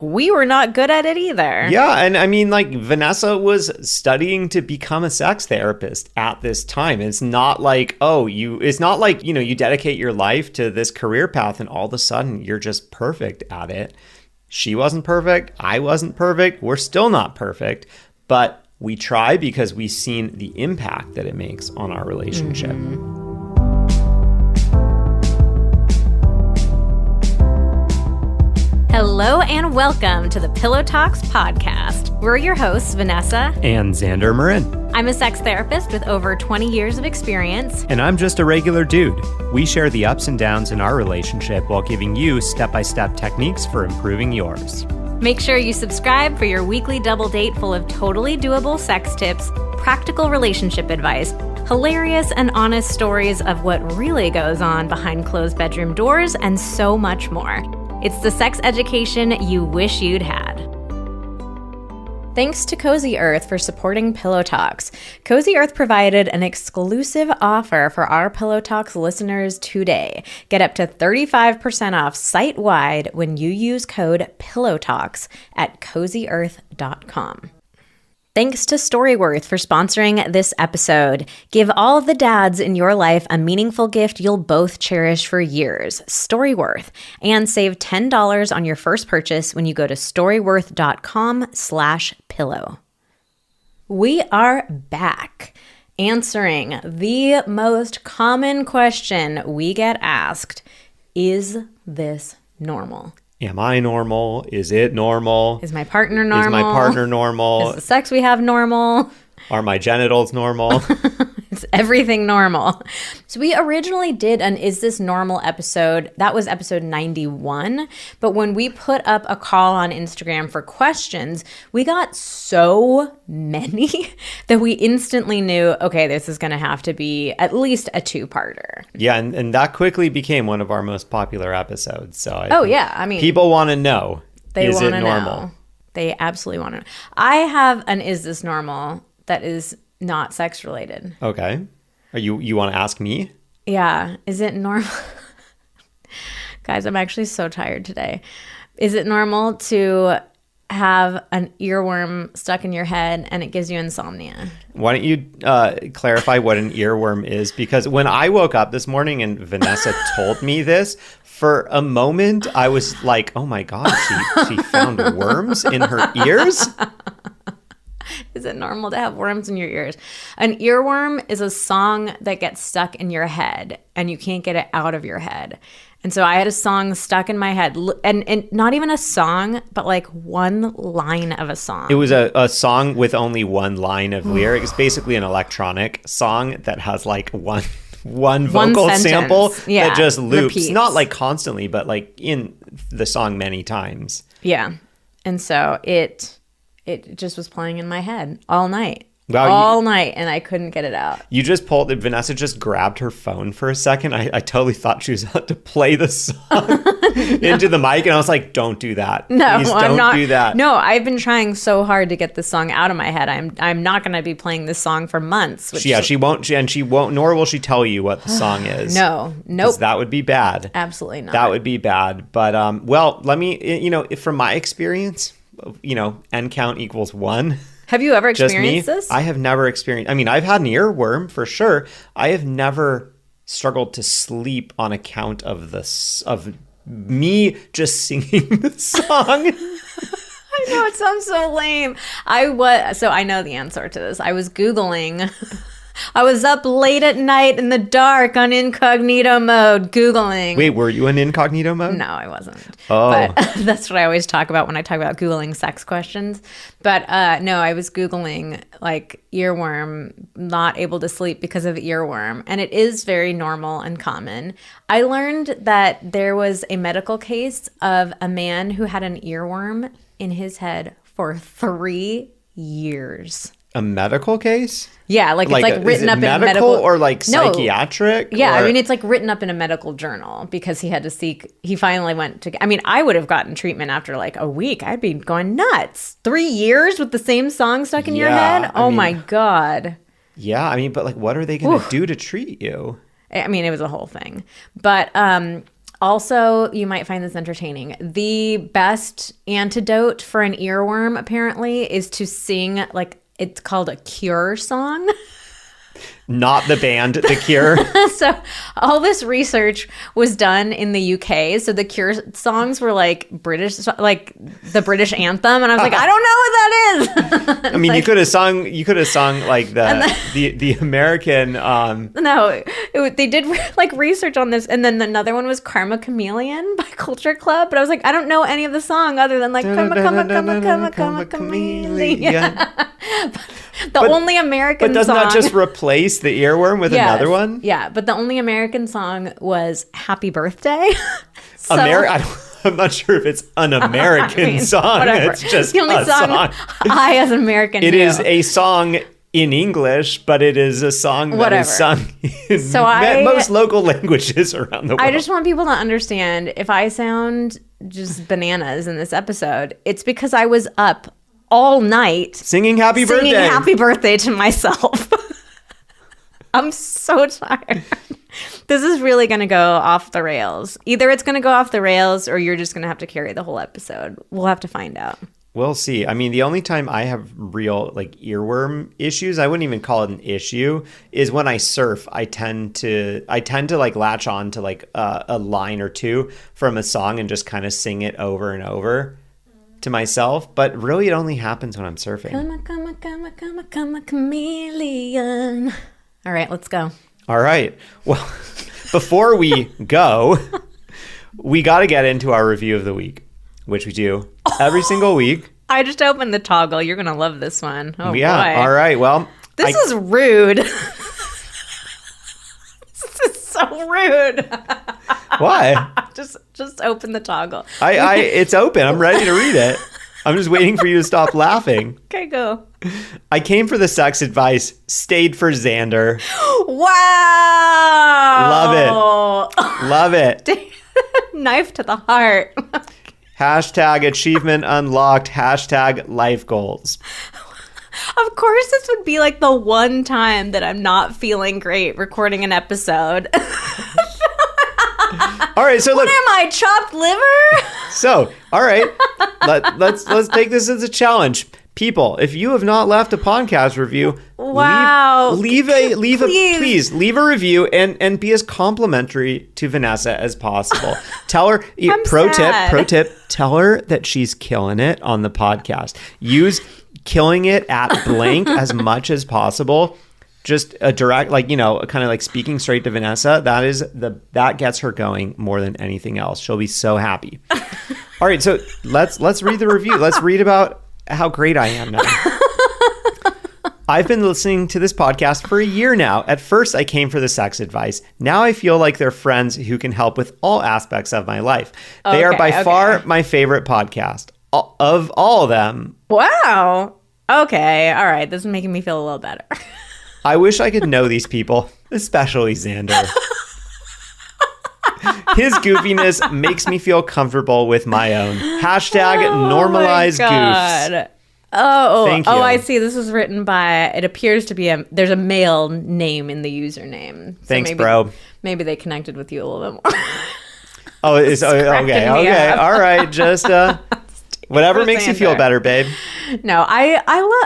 we were not good at it either. Yeah, and I mean, like, Vanessa was studying to become a sex therapist at this time. It's not like, you dedicate your life to this career path and all of a sudden you're just perfect at it. She wasn't perfect. I wasn't perfect. We're still not perfect. But we try because we've seen the impact that it makes on our relationship. Mm-hmm. Hello and welcome to the Pillow Talks podcast. We're your hosts, Vanessa and Xander Marin. I'm a sex therapist with over 20 years of experience. And I'm just a regular dude. We share the ups and downs in our relationship while giving you step-by-step techniques for improving yours. Make sure you subscribe for your weekly double date full of totally doable sex tips, practical relationship advice, hilarious and honest stories of what really goes on behind closed bedroom doors, and so much more. It's the sex education you wish you'd had. Thanks to Cozy Earth for supporting Pillow Talks. Cozy Earth provided an exclusive offer for our Pillow Talks listeners today. Get up to 35% off site-wide when you use code PILLOWTALKS at CozyEarth.com. Thanks to Storyworth for sponsoring this episode. Give all of the dads in your life a meaningful gift you'll both cherish for years. Storyworth. And save $10 on your first purchase when you go to storyworth.com/pillow. We are back answering the most common question we get asked. Is this normal? Am I normal? Is it normal? Is my partner normal? Is my partner normal? Is the sex we have normal? Are my genitals normal? Is everything normal? So we originally did an Is This Normal episode. That was episode 91. But when we put up a call on Instagram for questions, we got so many that we instantly knew, okay, this is going to have to be at least a two-parter. Yeah, and that quickly became one of our most popular episodes. So I mean, people want to know, is it normal? Know. They absolutely want to know. I have an Is This Normal that is not sex related. Okay. You want to ask me? Yeah. Is it normal? Guys, I'm actually so tired today. Is it normal to have an earworm stuck in your head and it gives you insomnia? Why don't you clarify what an earworm is? Because when I woke up this morning and Vanessa told me this, for a moment I was like, oh my God, she found worms in her ears? Is it normal to have worms in your ears? An earworm is a song that gets stuck in your head and you can't get it out of your head. And so I had a song stuck in my head, and not even a song, but like one line of a song. It was a song with only one line of lyrics, basically an electronic song that has like one vocal sample that just loops, repeats. Not like constantly, but like in the song many times. Yeah. And so it just was playing in my head all night. Wow, all night, and I couldn't get it out. You just pulled it. Vanessa just grabbed her phone for a second. I totally thought she was about to play the song into the mic, and I was like, don't do that. No, please I'm not. Do that. No, I've been trying so hard to get this song out of my head. I'm not going to be playing this song for months. She won't, nor will she tell you what the song is. No, nope. That would be bad. Absolutely not. That would be bad. But, well, let me, from my experience, N count equals 1. Have you ever experienced this? I have never experienced. I mean, I've had an earworm for sure. I have never struggled to sleep on account of me just singing the song. I know, it sounds so lame. So I know the answer to this. I was Googling. I was up late at night in the dark on incognito mode, Googling. Wait, were you in incognito mode? No, I wasn't. Oh. But that's what I always talk about when I talk about Googling sex questions. But no, I was Googling like earworm, not able to sleep because of earworm. And it is very normal and common. I learned that there was a medical case of a man who had an earworm in his head for 3 years. A medical case? Yeah, like it's like written up in a medical or like psychiatric? Yeah, I mean it's like written up in a medical journal because he finally went to, I mean, I would have gotten treatment after like a week. I'd be going nuts. 3 years with the same song stuck in your head? My God. Yeah, I mean, but like what are they going to do to treat you? I mean, it was a whole thing. But Also, you might find this entertaining. The best antidote for an earworm, apparently, is to sing, like, it's called a Cure song. Not the band, The Cure. So all this research was done in the UK. So the Cure songs were like British, like the British anthem, and I was like, I don't know what that is. I mean, you could have sung like the American. No, they did like research on this, and then another one was Karma Chameleon by Culture Club. But I was like, I don't know any of the song other than like Karma Chameleon. The only American but doesn't song. that just replace the earworm with another one? Yeah, but the only American song was Happy Birthday. So, I'm not sure if it's an American song. Whatever. It's just the only a song. I, as an American, It knew. is a song in English, but it is a song that is sung in most local languages around the world. I just want people to understand, if I sound just bananas in this episode, it's because I was up all night singing happy birthday to myself. I'm so tired. This is really going to go off the rails. Either it's going to go off the rails or you're just going to have to carry the whole episode. We'll have to find out. We'll see. I mean, the only time I have real like earworm issues, I wouldn't even call it an issue, is when I surf. I tend to like latch on to like a line or two from a song and just kind of sing it over and over to myself, but really it only happens when I'm surfing. Come a chameleon. All right, let's go. All right. Well, before we go, we got to get into our review of the week, which we do every single week. I just opened the toggle. You're going to love this one. Oh, yeah. boy. All right. Well, this is rude. This is so rude. Why? Just open the toggle. It's open. I'm ready to read it. I'm just waiting for you to stop laughing. Okay, go. I came for the sex advice, stayed for Xander. Wow. Love it. Knife to the heart. Hashtag achievement unlocked. Hashtag life goals. Of course, this would be like the one time that I'm not feeling great recording an episode. All right, so look. What am I, chopped liver? So, all right, let's take this as a challenge. People, if you have not left a podcast review, wow, leave a review and be as complimentary to Vanessa as possible. Tell her pro tip, tell her that she's killing it on the podcast. Use killing it at blank as much as possible. Just a direct, like, kind of like speaking straight to Vanessa. That gets her going more than anything else. She'll be so happy. All right, so let's read the review. Let's read about how great I am now. I've been listening to this podcast for a year now. At first, I came for the sex advice. Now I feel like they're friends who can help with all aspects of my life. They are by far my favorite podcast of all of them. Wow. Okay. All right. This is making me feel a little better. I wish I could know these people, especially Xander. His goofiness makes me feel comfortable with my own. Hashtag normalize goofs. Thank you. I see. This was written by, it appears to be there's a male name in the username. So thanks, bro. Maybe they connected with you a little bit more. Oh, okay. All right. Just whatever makes you feel better, babe. No, I love,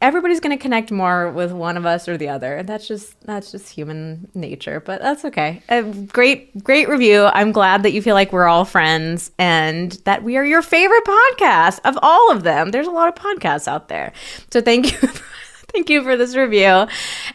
everybody's going to connect more with one of us or the other. That's just human nature, but that's okay. Great review. I'm glad that you feel like we're all friends and that we are your favorite podcast of all of them. There's a lot of podcasts out there. So thank you. Thank you for this review.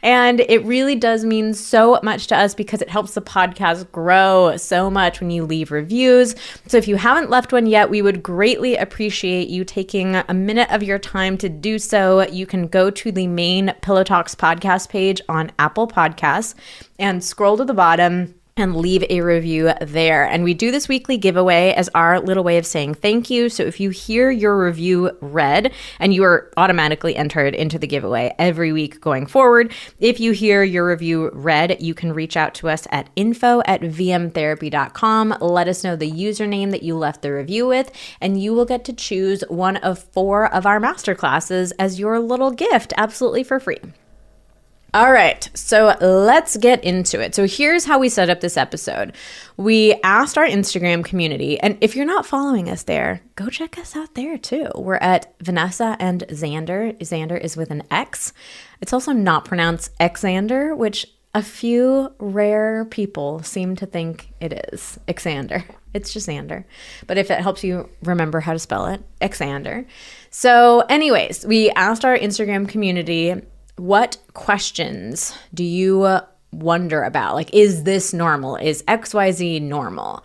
And it really does mean so much to us because it helps the podcast grow so much when you leave reviews. So if you haven't left one yet, we would greatly appreciate you taking a minute of your time to do so. You can go to the main Pillow Talks podcast page on Apple Podcasts and scroll to the bottom and leave a review there. And we do this weekly giveaway as our little way of saying thank you. So if you hear your review read, and you are automatically entered into the giveaway every week going forward, if you hear your review read, you can reach out to us at info@vmtherapy.com. Let us know the username that you left the review with, and you will get to choose one of 4 of our masterclasses as your little gift, absolutely for free. All right, so let's get into it. So here's how we set up this episode. We asked our Instagram community, and if you're not following us there, go check us out there too. We're at Vanessa and Xander. Xander is with an X. It's also not pronounced Xander, which a few rare people seem to think it is. Xander. It's just Xander. But if it helps you remember how to spell it, Xander. So anyways, we asked our Instagram community, what questions do you wonder about? Like, is this normal? Is XYZ normal?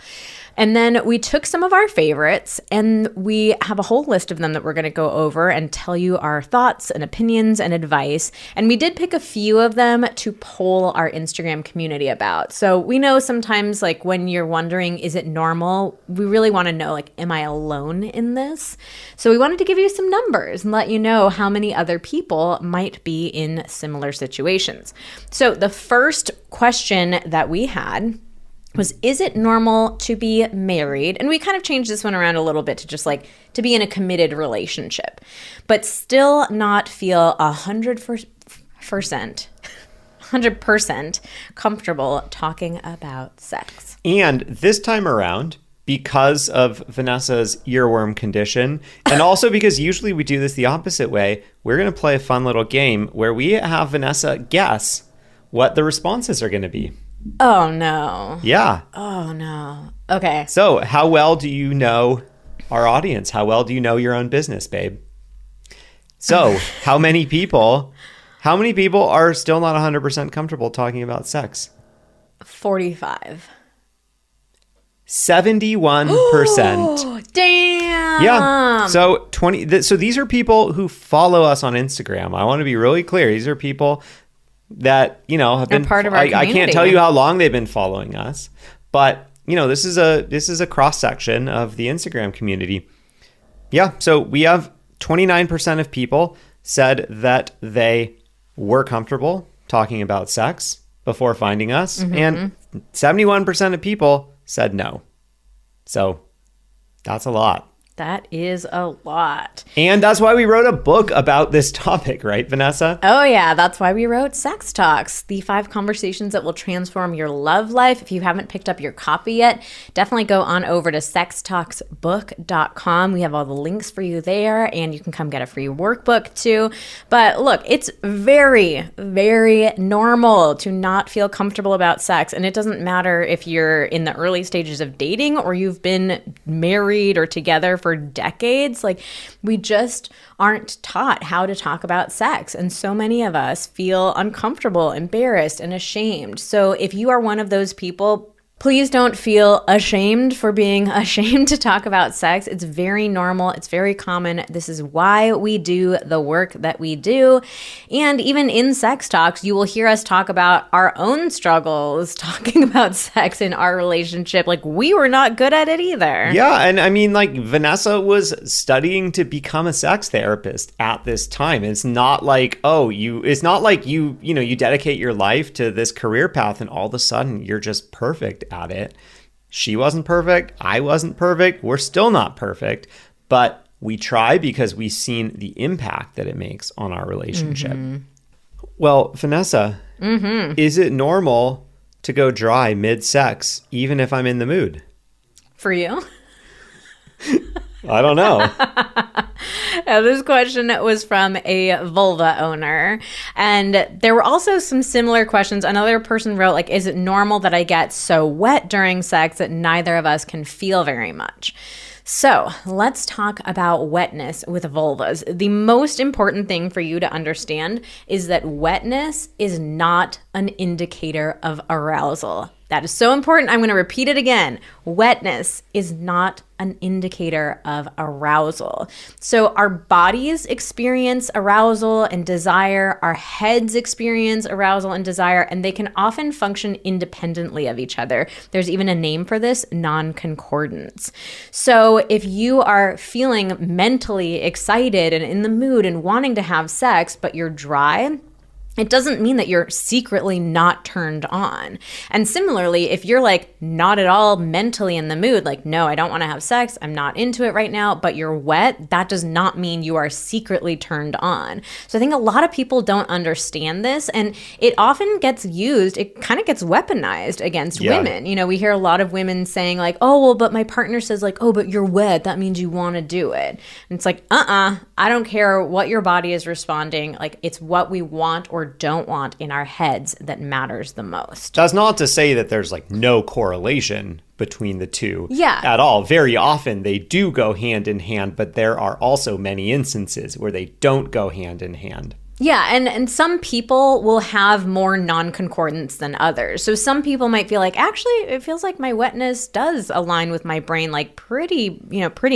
And then we took some of our favorites and we have a whole list of them that we're going to go over and tell you our thoughts and opinions and advice. And we did pick a few of them to poll our Instagram community about. So we know sometimes, like, when you're wondering, is it normal? We really want to know, like, am I alone in this? So we wanted to give you some numbers and let you know how many other people might be in similar situations. So the first question that we had was, is it normal to be married? And we kind of changed this one around a little bit to just like to be in a committed relationship, but still not feel 100% comfortable talking about sex. And this time around, because of Vanessa's earworm condition, and also because usually we do this the opposite way, we're going to play a fun little game where we have Vanessa guess what the responses are going to be. Oh, no. Yeah. Oh, no. Okay. So how well do you know our audience? How well do you know your own business, babe? So how many people are still not 100% comfortable talking about sex? 45. 71%. Damn. Yeah. So so these are people who follow us on Instagram. I want to be really clear. These are people that, you know, have been part of our community. I can't tell you how long they've been following us, but you know, this is a cross section of the Instagram community. Yeah. So we have 29% of people said that they were comfortable talking about sex before finding us, and 71% of people said no. So that's a lot. That is a lot. And that's why we wrote a book about this topic, right, Vanessa? Oh, yeah. That's why we wrote Sex Talks, the 5 conversations that will transform your love life. If you haven't picked up your copy yet, definitely go on over to sextalksbook.com. We have all the links for you there, and you can come get a free workbook too. But look, it's very, very normal to not feel comfortable about sex. And it doesn't matter if you're in the early stages of dating or you've been married or together for decades. Like, we just aren't taught how to talk about sex. And so many of us feel uncomfortable, embarrassed, and ashamed. So if you are one of those people, please don't feel ashamed for being ashamed to talk about sex. It's very normal. It's very common. This is why we do the work that we do. And even in Sex Talks, you will hear us talk about our own struggles talking about sex in our relationship. Like, we were not good at it either. Yeah. And I mean, like, Vanessa was studying to become a sex therapist at this time. It's not like, you dedicate your life to this career path and all of a sudden you're just perfect at it. She wasn't perfect. I wasn't perfect. We're still not perfect, but we try because we've seen the impact that it makes on our relationship. Well, Vanessa, is it normal to go dry mid-sex, even if I'm in the mood? For you? I don't know. This question was from a vulva owner. And there were also some similar questions. Another person wrote, like, is it normal that I get so wet during sex that neither of us can feel very much? So let's talk about wetness with vulvas. The most important thing for you to understand is that wetness is not an indicator of arousal. That is so important. I'm going to repeat it again. Wetness is not an indicator of arousal. So our bodies experience arousal and desire, our heads experience arousal and desire, and they can often function independently of each other. There's even a name for this, non-concordance. So if you are feeling mentally excited and in the mood and wanting to have sex, but you're dry, it doesn't mean that you're secretly not turned on. And similarly, if you're like not at all mentally in the mood, like, no, I don't want to have sex, I'm not into it right now, but you're wet, that does not mean you are secretly turned on. So I think a lot of people don't understand this, and it often gets used, it kind of gets weaponized against women. You know, we hear a lot of women saying like, oh, well, but my partner says like, oh, but you're wet, that means you want to do it. And it's like, I don't care what your body is responding, like it's what we want or don't want in our heads that matters the most. That's not to say that there's like no correlation between the two at all. Very often they do go hand in hand, but there are also many instances where they don't go hand in hand. Yeah, and some people will have more non-concordance than others. So some people might feel like, actually, it feels like my wetness does align with my brain like pretty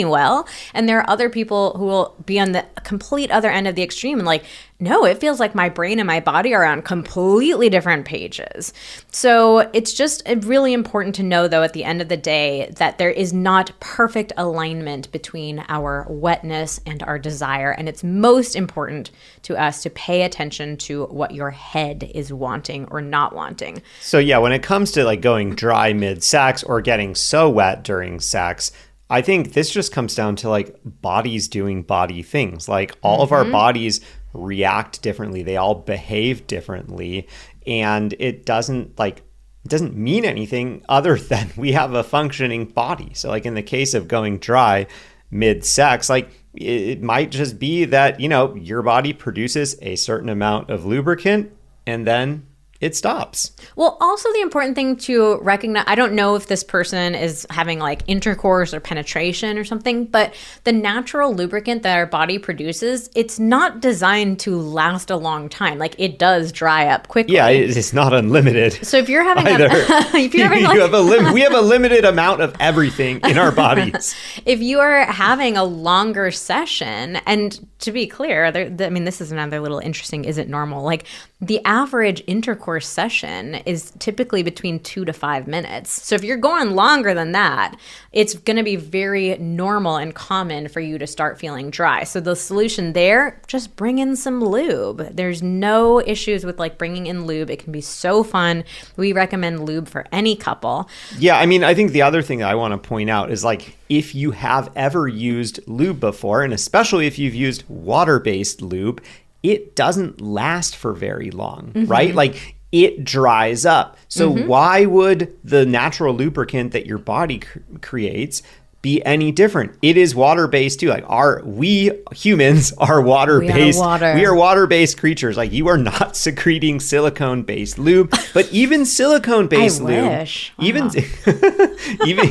well. And there are other people who will be on the complete other end of the extreme and like, no, it feels like my brain and my body are on completely different pages. So it's just really important to know, though, at the end of the day, that there is not perfect alignment between our wetness and our desire. And it's most important to us to pay attention to what your head is wanting or not wanting. So yeah, when it comes to like going dry mid-sex or getting so wet during sex, I think this just comes down to like bodies doing body things. Like all of our bodies react differently. They all behave differently. And it doesn't mean anything other than we have a functioning body. So like in the case of going dry mid-sex, like it might just be that, you know, your body produces a certain amount of lubricant and then it stops. Well, also the important thing to recognize, I don't know if this person is having like intercourse or penetration or something, but the natural lubricant that our body produces, it's not designed to last a long time. Like it does dry up quickly. Yeah, it's not unlimited. So if you're having we have a limited amount of everything in our bodies. If you are having a longer session, and to be clear, this is another little interesting, is it normal? Like the average intercourse session is typically between 2 to 5 minutes. So if you're going longer than that, it's going to be very normal and common for you to start feeling dry. So the solution there, just bring in some lube. There's no issues with like bringing in lube. It can be so fun. We recommend lube for any couple. Yeah, I mean, I think the other thing that I want to point out is like if you have ever used lube before, and especially if you've used water-based lube, it doesn't last for very long, right? Like it dries up. So why would the natural lubricant that your body creates be any different? It is water-based too. Like we humans are water-based. We are water-based creatures. Like you are not secreting silicone-based lube, but even silicone-based lube,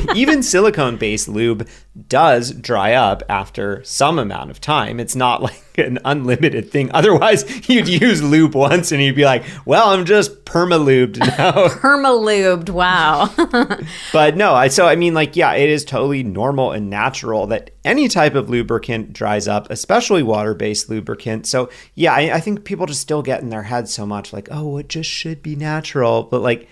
even silicone-based lube does dry up after some amount of time. It's not like an unlimited thing. Otherwise, you'd use lube once and you'd be like, well, I'm just perma-lubed now. Perma-lubed, wow. But no, it is totally normal and natural that any type of lubricant dries up, especially water-based lubricant. So yeah, I think people just still get in their heads so much like, oh, it just should be natural. But like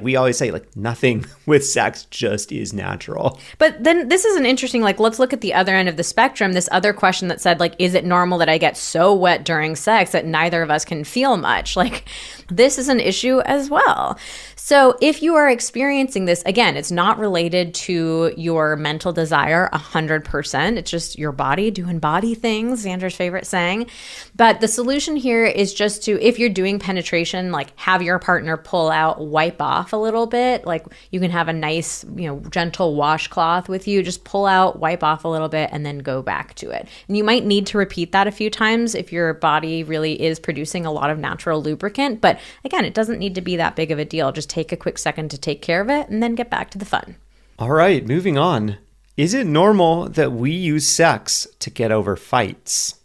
we always say, like nothing with sex just is natural. But then this is an interesting, like, let's look at the other end of the spectrum. This other question that said, like, is it normal that I get so wet during sex that neither of us can feel much? Like, this is an issue as well. So if you are experiencing this, again, it's not related to your mental desire 100%. It's just your body doing body things, Sandra's favorite saying. But the solution here is just to, if you're doing penetration, like have your partner pull out, wipe off a little bit. Like you can have a nice, gentle washcloth with you. Just pull out, wipe off a little bit, and then go back to it. And you might need to repeat that a few times if your body really is producing a lot of natural lubricant. But again, it doesn't need to be that big of a deal. Just take a quick second to take care of it and then get back to the fun. All right, moving on. Is it normal that we use sex to get over fights?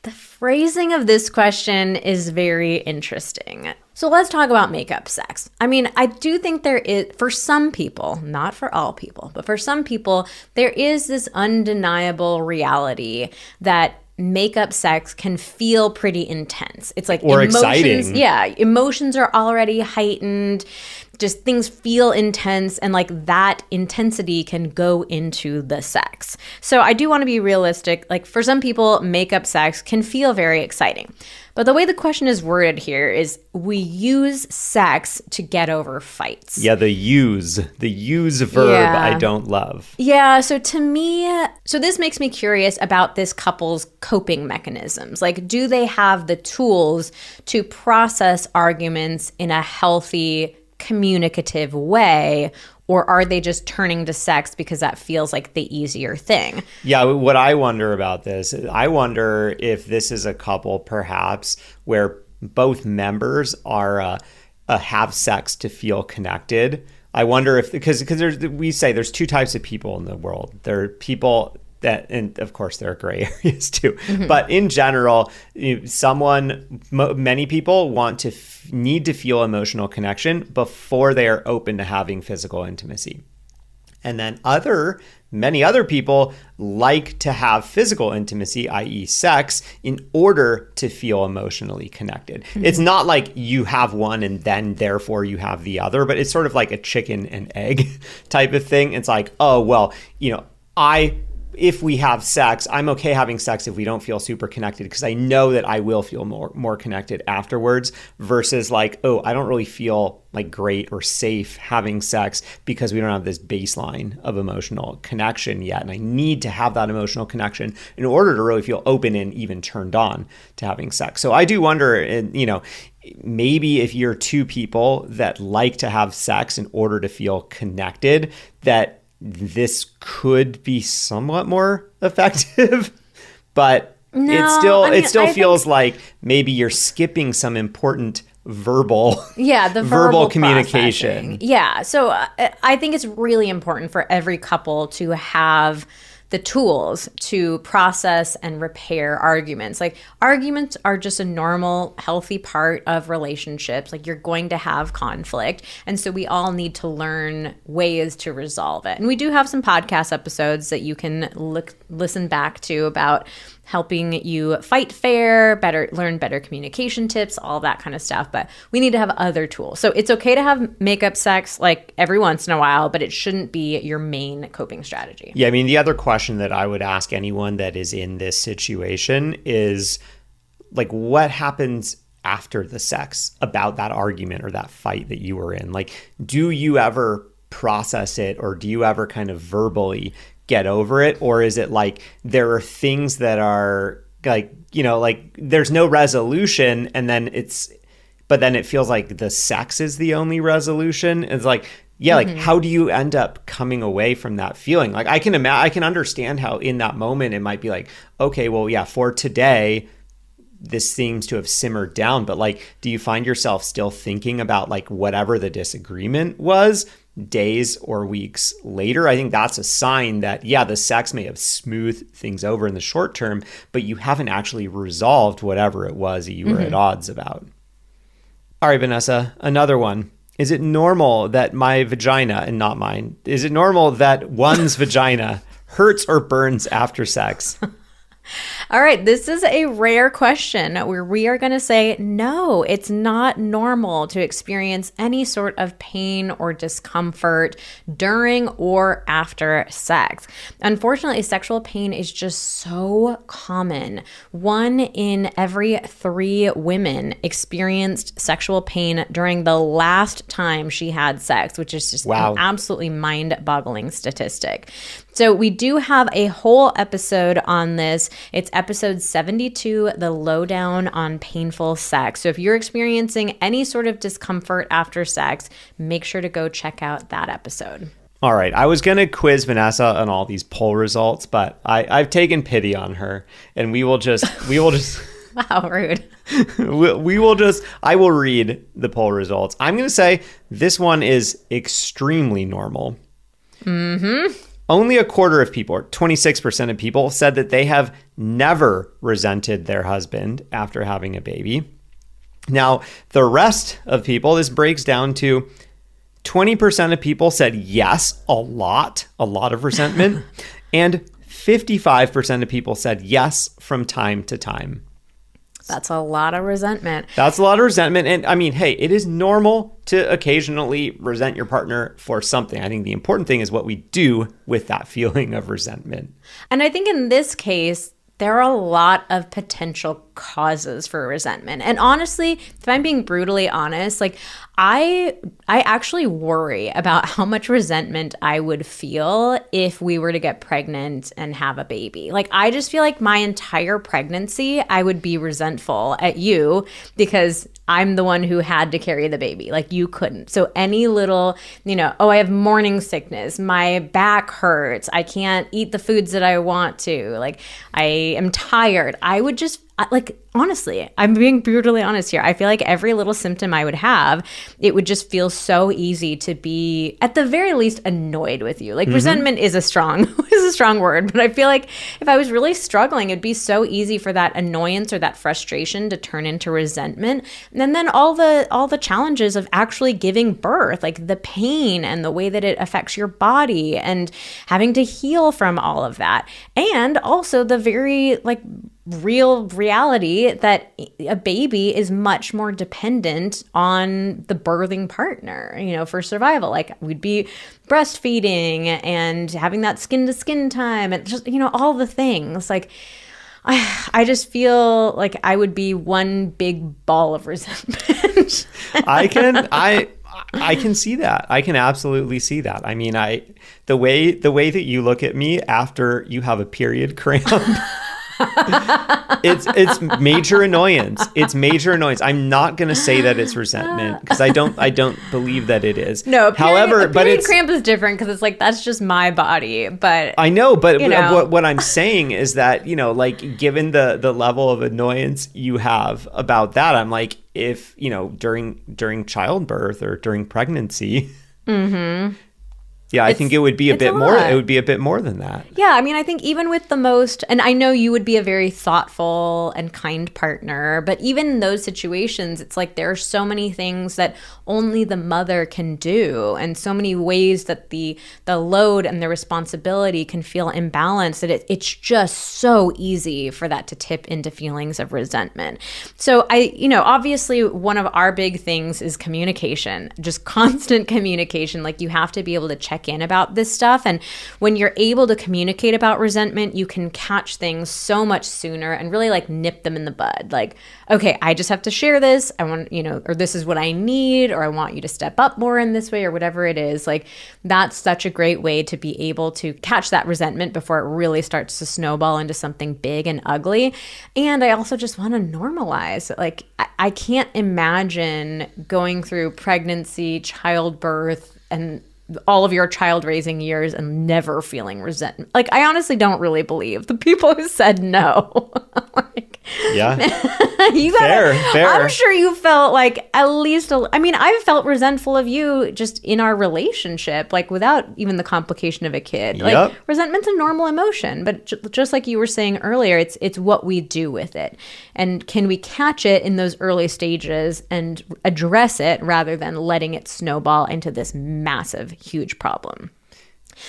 The phrasing of this question is very interesting. So let's talk about makeup sex. I mean, I do think there is, for some people, not for all people, but for some people, there is this undeniable reality that makeup sex can feel pretty intense. It's like or emotions, exciting. Yeah, emotions are already heightened. just things feel intense, and like that intensity can go into the sex. So I do want to be realistic. Like for some people, makeup sex can feel very exciting. But the way the question is worded here is we use sex to get over fights. Yeah, the use verb I don't love. Yeah, so to me, this makes me curious about this couple's coping mechanisms. Like, do they have the tools to process arguments in a healthy, communicative way? Or are they just turning to sex because that feels like the easier thing? Yeah, what I wonder about this, I wonder if this is a couple perhaps where both members are have sex to feel connected. I wonder if, because we say there's two types of people in the world. There are people that, and of course there are gray areas too, but in general, many people want to need to feel emotional connection before they are open to having physical intimacy. And then many other people like to have physical intimacy, i.e. sex, in order to feel emotionally connected. It's not like you have one and then therefore you have the other, but it's sort of like a chicken and egg type of thing. It's like, oh, well, if we have sex, I'm okay having sex if we don't feel super connected because I know that I will feel more connected afterwards, versus like, oh, I don't really feel like great or safe having sex because we don't have this baseline of emotional connection yet. And I need to have that emotional connection in order to really feel open and even turned on to having sex. So I do wonder, maybe if you're two people that like to have sex in order to feel connected, that this could be somewhat more effective, but it still feels like maybe you're skipping some important verbal communication. Processing. Yeah. So I think it's really important for every couple to have the tools to process and repair arguments. Like, arguments are just a normal, healthy part of relationships. Like, you're going to have conflict. And so we all need to learn ways to resolve it. And we do have some podcast episodes that you can listen back to about helping you fight fair, learn better communication tips, all that kind of stuff. But we need to have other tools. So it's okay to have makeup sex like every once in a while, but it shouldn't be your main coping strategy. Yeah, I mean, the other question that I would ask anyone that is in this situation is like, what happens after the sex about that argument or that fight that you were in? Like, do you ever process it, or do you ever kind of verbally get over it? Or is it like there are things that are like, there's no resolution, and then it feels like the sex is the only resolution? It's like, like, how do you end up coming away from that feeling? Like, I can understand how in that moment it might be like, okay, well, yeah, for today, this seems to have simmered down, but like, do you find yourself still thinking about like whatever the disagreement was days or weeks later? I think that's a sign that, yeah, the sex may have smoothed things over in the short term, but you haven't actually resolved whatever it was that you were at odds about. All right, Vanessa, another one. Is it normal that my vagina, and not mine, is it normal that one's vagina hurts or burns after sex? All right, this is a rare question where we are going to say, no, it's not normal to experience any sort of pain or discomfort during or after sex. Unfortunately, sexual pain is just so common. 1 in every 3 women experienced sexual pain during the last time she had sex, which is just an absolutely mind-boggling statistic. So we do have a whole episode on this. It's episode 72, The Lowdown on Painful Sex. So if you're experiencing any sort of discomfort after sex, make sure to go check out that episode. All right. I was going to quiz Vanessa on all these poll results, but I've taken pity on her, and we will just Wow, rude. I will read the poll results. I'm going to say this one is extremely normal. Only a quarter of people, or 26% of people, said that they have never resented their husband after having a baby. Now, the rest of people, this breaks down to 20% of people said yes, a lot of resentment, and 55% of people said yes from time to time. That's a lot of resentment. That's a lot of resentment. And I mean, hey, it is normal to occasionally resent your partner for something. I think the important thing is what we do with that feeling of resentment. And I think in this case, there are a lot of potential causes for resentment. And honestly, if I'm being brutally honest, like I actually worry about how much resentment I would feel if we were to get pregnant and have a baby. Like I just feel like my entire pregnancy, I would be resentful at you because I'm the one who had to carry the baby. Like you couldn't. So any little, oh, I have morning sickness, my back hurts, I can't eat the foods that I want to, like I am tired. I would just like, honestly, I'm being brutally honest here. I feel like every little symptom I would have, it would just feel so easy to be, at the very least, annoyed with you. Like resentment is a strong word, but I feel like if I was really struggling, it'd be so easy for that annoyance or that frustration to turn into resentment. And then all the challenges of actually giving birth, like the pain and the way that it affects your body and having to heal from all of that. And also the very like real reality that a baby is much more dependent on the birthing partner, for survival. Like we'd be breastfeeding and having that skin to skin time and just, all the things. Like I just feel like I would be one big ball of resentment. I can see that. I can absolutely see that. I mean, the way that you look at me after you have a period cramp, it's major annoyance. It's major annoyance. I'm not going to say that it's resentment because I don't believe that it is. No, a period cramp is different because it's like that's just my body. But I know, but what I'm saying is that like given the level of annoyance you have about that, I'm like if during childbirth or during pregnancy. Mm-hmm. Yeah, I think it would be a bit more. It would be a bit more than that. Yeah, I mean, I think even with the most, and I know you would be a very thoughtful and kind partner, but even in those situations, it's like there are so many things that only the mother can do, and so many ways that the load and the responsibility can feel imbalanced that it's just so easy for that to tip into feelings of resentment. So obviously one of our big things is communication, just constant communication. Like you have to be able to check in about this stuff. And when you're able to communicate about resentment, you can catch things so much sooner and really like nip them in the bud. Like, okay, I just have to share this. I want, or this is what I need, or I want you to step up more in this way, or whatever it is. Like that's such a great way to be able to catch that resentment before it really starts to snowball into something big and ugly. And I also just want to normalize, like, I can't imagine going through pregnancy, childbirth, and all of your child raising years and never feeling resentment. Like, I honestly don't really believe the people who said no. Like, yeah. You gotta, fair. I'm sure you felt like at least, I've felt resentful of you just in our relationship, like without even the complication of a kid. Like Yep. Resentment's a normal emotion, but just like you were saying earlier, it's what we do with it. And can we catch it in those early stages and address it rather than letting it snowball into this massive, huge problem?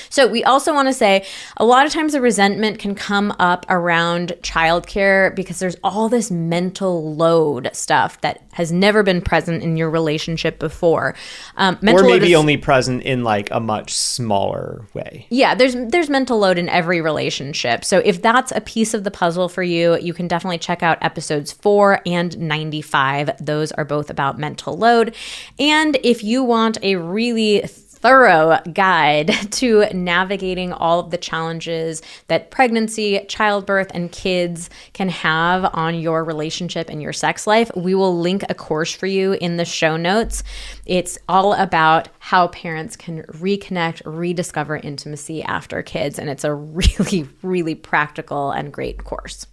So we also want to say a lot of times the resentment can come up around childcare because there's all this mental load stuff that has never been present in your relationship before. Or maybe only present in like a much smaller way. Yeah, there's mental load in every relationship. So if that's a piece of the puzzle for you, you can definitely check out episodes 4 and 95. Those are both about mental load. And if you want a really thorough guide to navigating all of the challenges that pregnancy, childbirth, and kids can have on your relationship and your sex life, we will link a course for you in the show notes. It's all about how parents can reconnect, rediscover intimacy after kids, and it's a really, really practical and great course.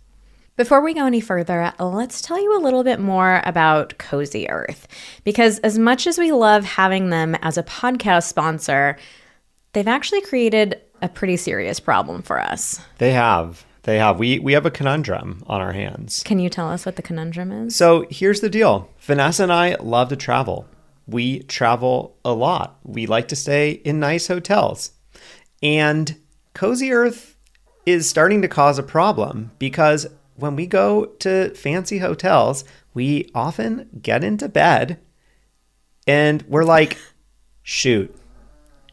Before we go any further, let's tell you a little bit more about Cozy Earth, because as much as we love having them as a podcast sponsor, they've actually created a pretty serious problem for us. They have. We have a conundrum on our hands. Can you tell us what the conundrum is? So here's the deal. Vanessa and I love to travel. We travel a lot. We like to stay in nice hotels. And Cozy Earth is starting to cause a problem because when we go to fancy hotels, we often get into bed and we're like, shoot,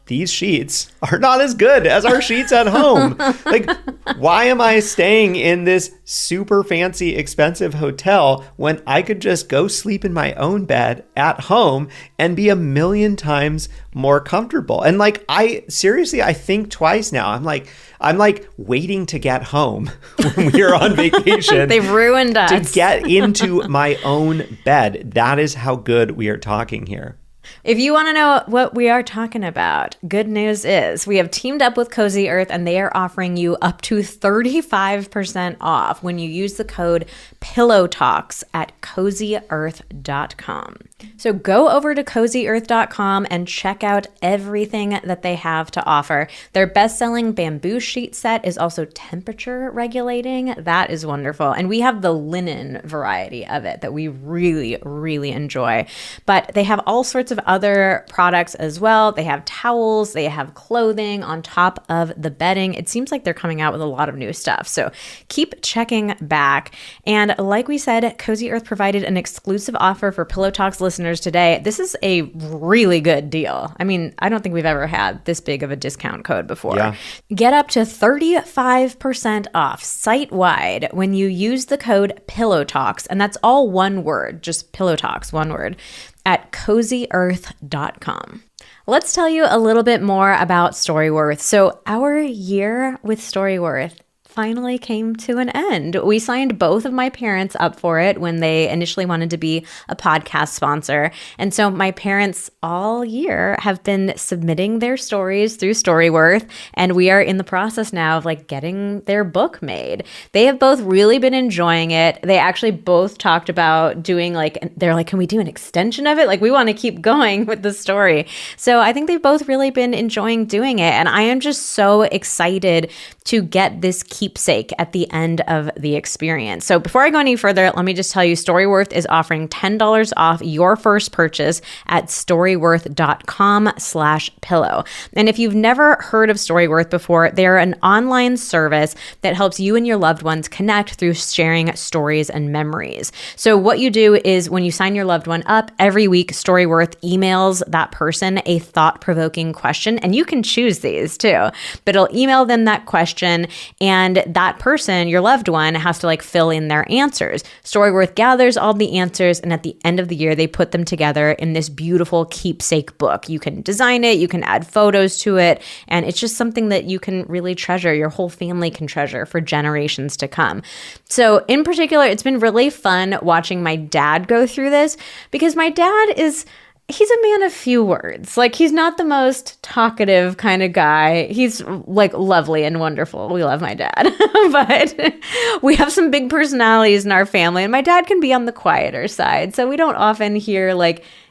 these sheets are not as good as our sheets at home. Like, why am I staying in this super fancy, expensive hotel when I could just go sleep in my own bed at home and be a million times more comfortable? And like, I think twice now. I'm like waiting to get home when we are on vacation. They've ruined us. To get into my own bed. That is how good we are talking here. If you want to know what we are talking about, good news is we have teamed up with Cozy Earth and they are offering you up to 35% off when you use the code PILLOWTALKS at CozyEarth.com. So go over to CozyEarth.com and check out everything that they have to offer. Their best-selling bamboo sheet set is also temperature regulating. That is wonderful. And we have the linen variety of it that we really, really enjoy. But they have all sorts of other products as well. They have towels, they have clothing on top of the bedding. It seems like they're coming out with a lot of new stuff. So keep checking back. And like we said, Cozy Earth provided an exclusive offer for Pillow Talks listeners today. This is a really good deal. I mean, I don't think we've ever had this big of a discount code before. Yeah. Get up to 35% off site-wide when you use the code Pillow Talks, and that's all one word, just Pillow Talks, one word, at CozyEarth.com. Let's tell you a little bit more about Storyworth. So our year with Storyworth finally came to an end. We signed both of my parents up for it when they initially wanted to be a podcast sponsor. And so my parents all year have been submitting their stories through Storyworth, and we are in the process now of like getting their book made. They have both really been enjoying it. They actually both talked about doing they're like, can we do an extension of it? Like, we want to keep going with the story. So I think they've both really been enjoying doing it. And I am just so excited to get this keepsake at the end of the experience. So before I go any further, let me just tell you, Storyworth is offering $10 off your first purchase at storyworth.com/pillow. And if you've never heard of Storyworth before, they're an online service that helps you and your loved ones connect through sharing stories and memories. So what you do is when you sign your loved one up, every week Storyworth emails that person a thought-provoking question, and you can choose these too, but it'll email them that question, and that person, your loved one, has to fill in their answers. Storyworth gathers all the answers, and at the end of the year, they put them together in this beautiful keepsake book. You can design it, you can add photos to it, and it's just something that you can really treasure, your whole family can treasure for generations to come. So in particular, it's been really fun watching my dad go through this, because my dad he's a man of few words. He's not the most talkative kind of guy. He's lovely and wonderful. We love my dad. But we have some big personalities in our family, and my dad can be on the quieter side. So we don't often hear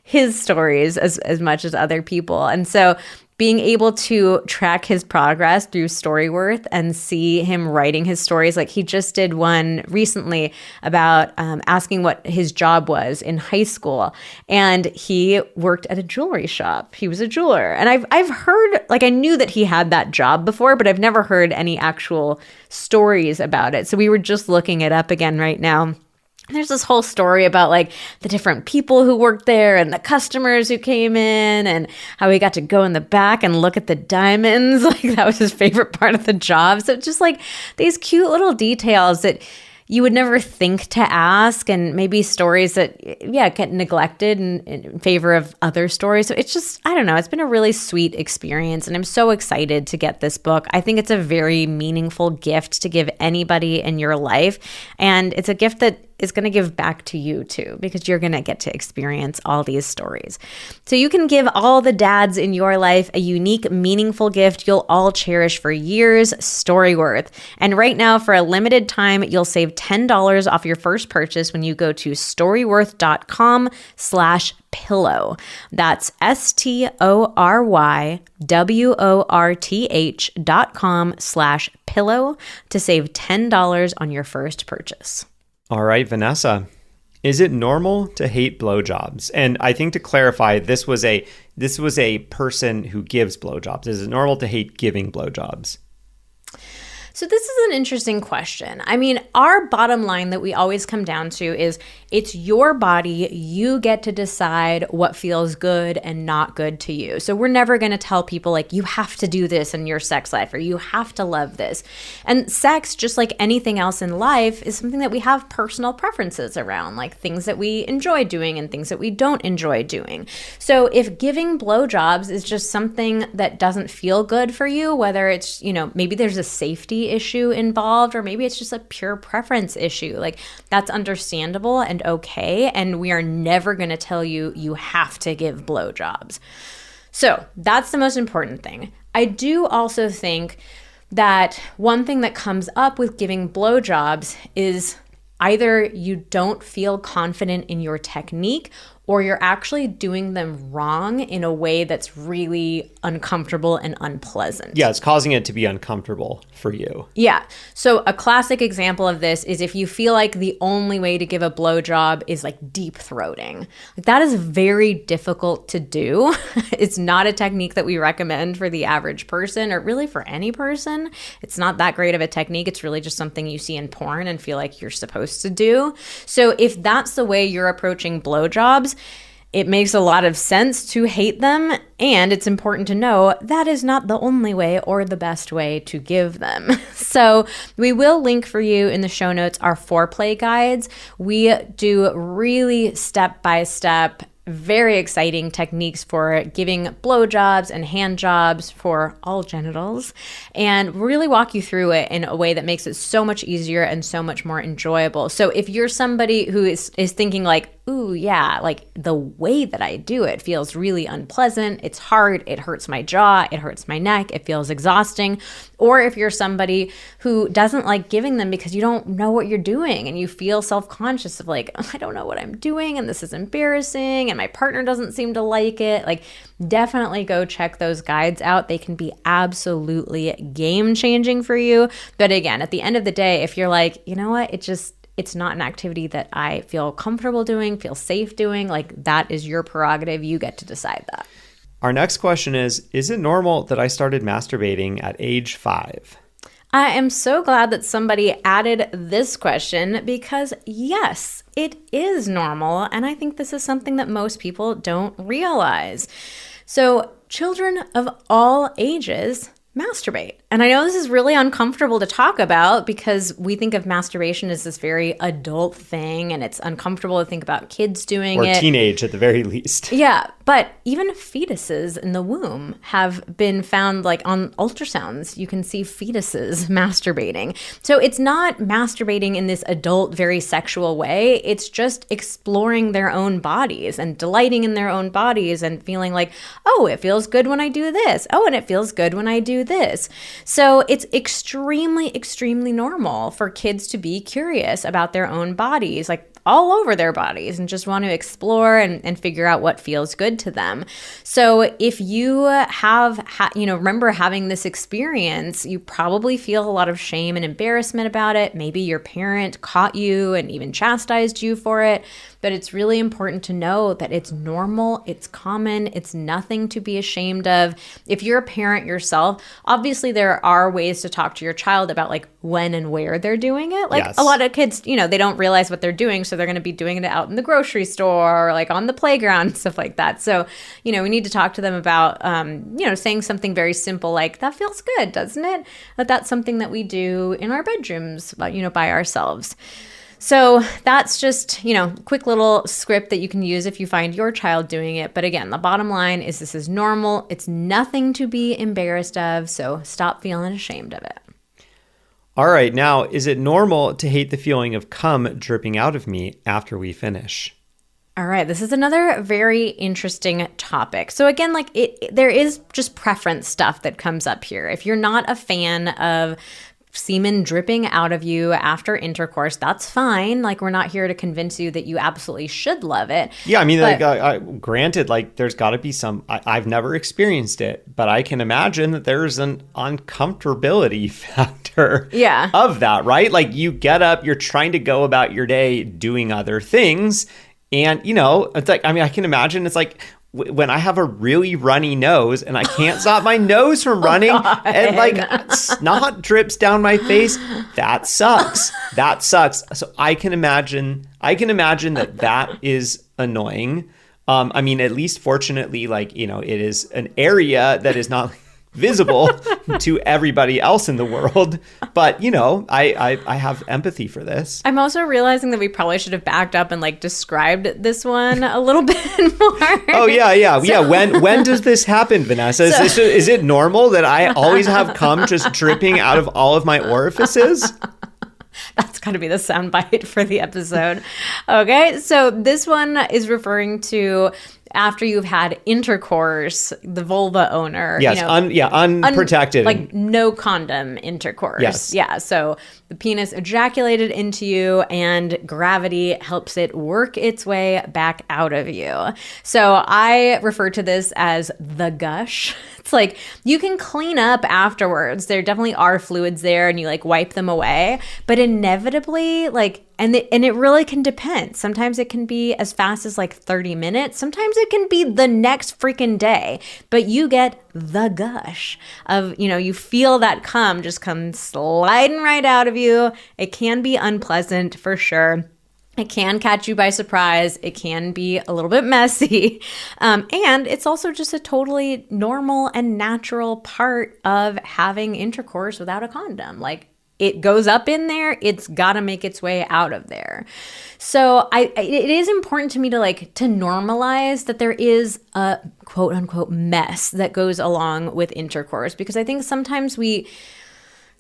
his stories as much as other people. And so being able to track his progress through Storyworth and see him writing his stories, he just did one recently about asking what his job was in high school, and he worked at a jewelry shop. He was a jeweler, and I've heard, I knew that he had that job before, but I've never heard any actual stories about it. So we were just looking it up again right now. There's this whole story about the different people who worked there and the customers who came in, and how he got to go in the back and look at the diamonds. That was his favorite part of the job. So just these cute little details that you would never think to ask, and maybe stories that, get neglected in favor of other stories. So it's just, I don't know, it's been a really sweet experience, and I'm so excited to get this book. I think it's a very meaningful gift to give anybody in your life, and it's a gift that is going to give back to you too, because you're going to get to experience all these stories. So you can give all the dads in your life a unique, meaningful gift you'll all cherish for years, Storyworth. And right now, for a limited time, you'll save $10 off your first purchase when you go to storyworth.com/pillow. That's STORYWORTH.com/pillow to save $10 on your first purchase. All right, Vanessa, is it normal to hate blowjobs? And I think to clarify, this was a person who gives blowjobs. Is it normal to hate giving blowjobs? So this is an interesting question. I mean, our bottom line that we always come down to is it's your body. You get to decide what feels good and not good to you. So we're never going to tell people like, you have to do this in your sex life or you have to love this. And sex, just like anything else in life, is something that we have personal preferences around, like things that we enjoy doing and things that we don't enjoy doing. So if giving blowjobs is just something that doesn't feel good for you, whether it's, maybe there's a safety issue involved, or maybe it's just a pure preference issue. Like, that's understandable and okay. And we are never going to tell you you have to give blowjobs. So that's the most important thing. I do also think that one thing that comes up with giving blowjobs is either you don't feel confident in your technique or you're actually doing them wrong in a way that's really uncomfortable and unpleasant. Yeah, it's causing it to be uncomfortable for you. Yeah. So a classic example of this is if you feel like the only way to give a blowjob is like deep throating. Like, that is very difficult to do. It's not a technique that we recommend for the average person or really for any person. It's not that great of a technique. It's really just something you see in porn and feel like you're supposed to do. So if that's the way you're approaching blowjobs, it makes a lot of sense to hate them, and it's important to know that is not the only way or the best way to give them. So we will link for you in the show notes our foreplay guides. We do really step-by-step, very exciting techniques for giving blowjobs and hand jobs for all genitals, and really walk you through it in a way that makes it so much easier and so much more enjoyable. So if you're somebody who is thinking like, ooh, yeah, like the way that I do it feels really unpleasant, it's hard, it hurts my jaw, it hurts my neck, it feels exhausting. Or if you're somebody who doesn't like giving them because you don't know what you're doing and you feel self-conscious of like, I don't know what I'm doing and this is embarrassing and my partner doesn't seem to like it, like, definitely go check those guides out. They can be absolutely game-changing for you. But again, at the end of the day, if you're like, you know what, it's not an activity that I feel comfortable doing, feel safe doing, like, that is your prerogative. You get to decide that. Our next question is it normal that I started masturbating at age 5? I am so glad that somebody added this question because, yes, it is normal. And I think this is something that most people don't realize. So children of all ages masturbate. And I know this is really uncomfortable to talk about because we think of masturbation as this very adult thing and it's uncomfortable to think about kids doing it. Or teenage at the very least. Yeah, but even fetuses in the womb have been found, like on ultrasounds, you can see fetuses masturbating. So it's not masturbating in this adult, very sexual way. It's just exploring their own bodies and delighting in their own bodies and feeling like, oh, it feels good when I do this. Oh, and it feels good when I do this. So it's extremely, extremely normal for kids to be curious about their own bodies, like all over their bodies, and just want to explore and figure out what feels good to them. So if you remember having this experience, you probably feel a lot of shame and embarrassment about it. Maybe your parent caught you and even chastised you for it. But it's really important to know that it's normal, it's common, it's nothing to be ashamed of. If you're a parent yourself, obviously there are ways to talk to your child about like when and where they're doing it. Like, yes, a lot of kids, they don't realize what they're doing, so they're going to be doing it out in the grocery store or like on the playground and stuff like that. So, we need to talk to them about, saying something very simple like, that feels good, doesn't it? That's something that we do in our bedrooms, by ourselves. So that's just, quick little script that you can use if you find your child doing it. But again, the bottom line is this is normal. It's nothing to be embarrassed of. So stop feeling ashamed of it. All right. Now, is it normal to hate the feeling of cum dripping out of me after we finish? All right. This is another very interesting topic. So again, there is just preference stuff that comes up here. If you're not a fan of semen dripping out of you after intercourse, that's fine. Like, we're not here to convince you that you absolutely should love it. Yeah, I mean, granted, there's got to be some, I've never experienced it, but I can imagine that there's an uncomfortability factor of that, right? Like, you get up, you're trying to go about your day doing other things, and, it's like, I mean, I can imagine it's like, when I have a really runny nose and I can't stop my nose from running and like snot drips down my face, that sucks. That sucks. So I can imagine that is annoying. I mean, at least fortunately, like, you know, it is an area that is not visible to everybody else in the world. But, you know, I have empathy for this. I'm also realizing that we probably should have backed up and like described this one a little bit more. Oh, yeah. When does this happen, Vanessa? Is it normal that I always have cum just dripping out of all of my orifices? That's got to be the soundbite for the episode. Okay, so this one is referring to after you've had intercourse, the vulva owner. Yes, you know, unprotected. Like no condom intercourse. Yes. Yeah, so the penis ejaculated into you and gravity helps it work its way back out of you. So I refer to this as the gush. It's like you can clean up afterwards. There definitely are fluids there and you like wipe them away, but inevitably like and it really can depend. Sometimes it can be as fast as like 30 minutes. Sometimes it can be the next freaking day. But you get the gush of, you know, you feel that cum just come sliding right out of you. It can be unpleasant for sure. It can catch you by surprise. It can be a little bit messy. And it's also just a totally normal and natural part of having intercourse without a condom. Like, it goes up in there, it's got to make its way out of there. So it is important to me to normalize that there is a quote unquote mess that goes along with intercourse, because I think sometimes we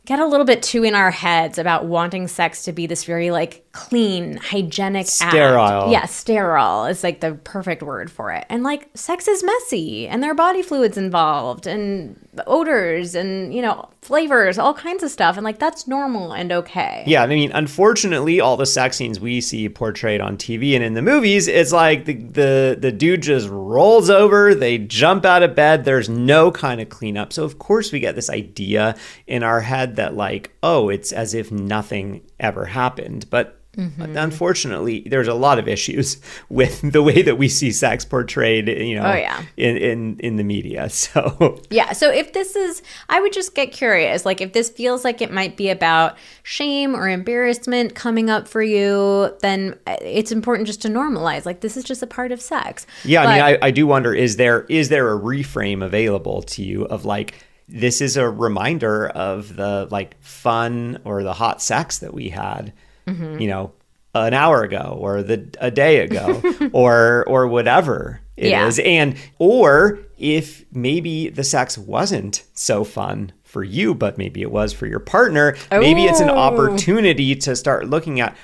get a little bit too in our heads about wanting sex to be this very like clean, hygienic sterile. act. Yeah, sterile is like the perfect word for it. And like sex is messy and there are body fluids involved and odors and, you know, flavors, all kinds of stuff. And like that's normal and okay. Yeah, I mean, unfortunately, all the sex scenes we see portrayed on TV and in the movies, it's like the dude just rolls over, they jump out of bed, there's no kind of cleanup. So of course we get this idea in our head that like, oh, it's as if nothing ever happened. But unfortunately, there's a lot of issues with the way that we see sex portrayed, you know, in the media. So yeah. So if this is, I would just get curious. Like if this feels like it might be about shame or embarrassment coming up for you, then it's important just to normalize. Like this is just a part of sex. Yeah. I mean, I do wonder, is there a reframe available to you of like, this is a reminder of the like fun or the hot sex that we had, you know, an hour ago or a day ago or whatever it is. And, or if maybe the sex wasn't so fun for you, but maybe it was for your partner, maybe it's an opportunity to start looking at,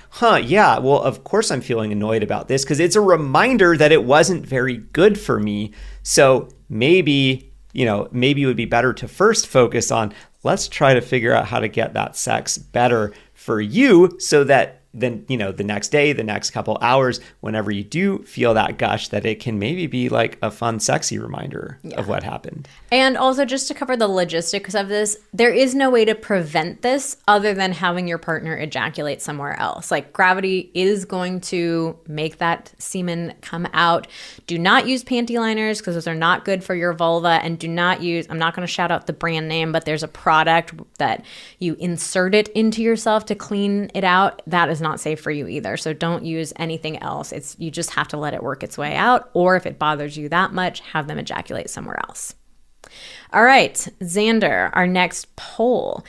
yeah, well, of course I'm feeling annoyed about this because it's a reminder that it wasn't very good for me. So maybe, you know, maybe it would be better to first focus on, let's try to figure out how to get that sex better for you so that then, you know, the next day, the next couple hours, whenever you do feel that gush, that it can maybe be like a fun, sexy reminder of what happened. And also just to cover the logistics of this, there is no way to prevent this other than having your partner ejaculate somewhere else. Like gravity is going to make that semen come out. Do not use panty liners because those are not good for your vulva, and do not use, I'm not going to shout out the brand name, but there's a product that you insert it into yourself to clean it out. That is not safe for you either. So don't use anything else. You just have to let it work its way out. Or if it bothers you that much, have them ejaculate somewhere else. All right, Xander, our next poll.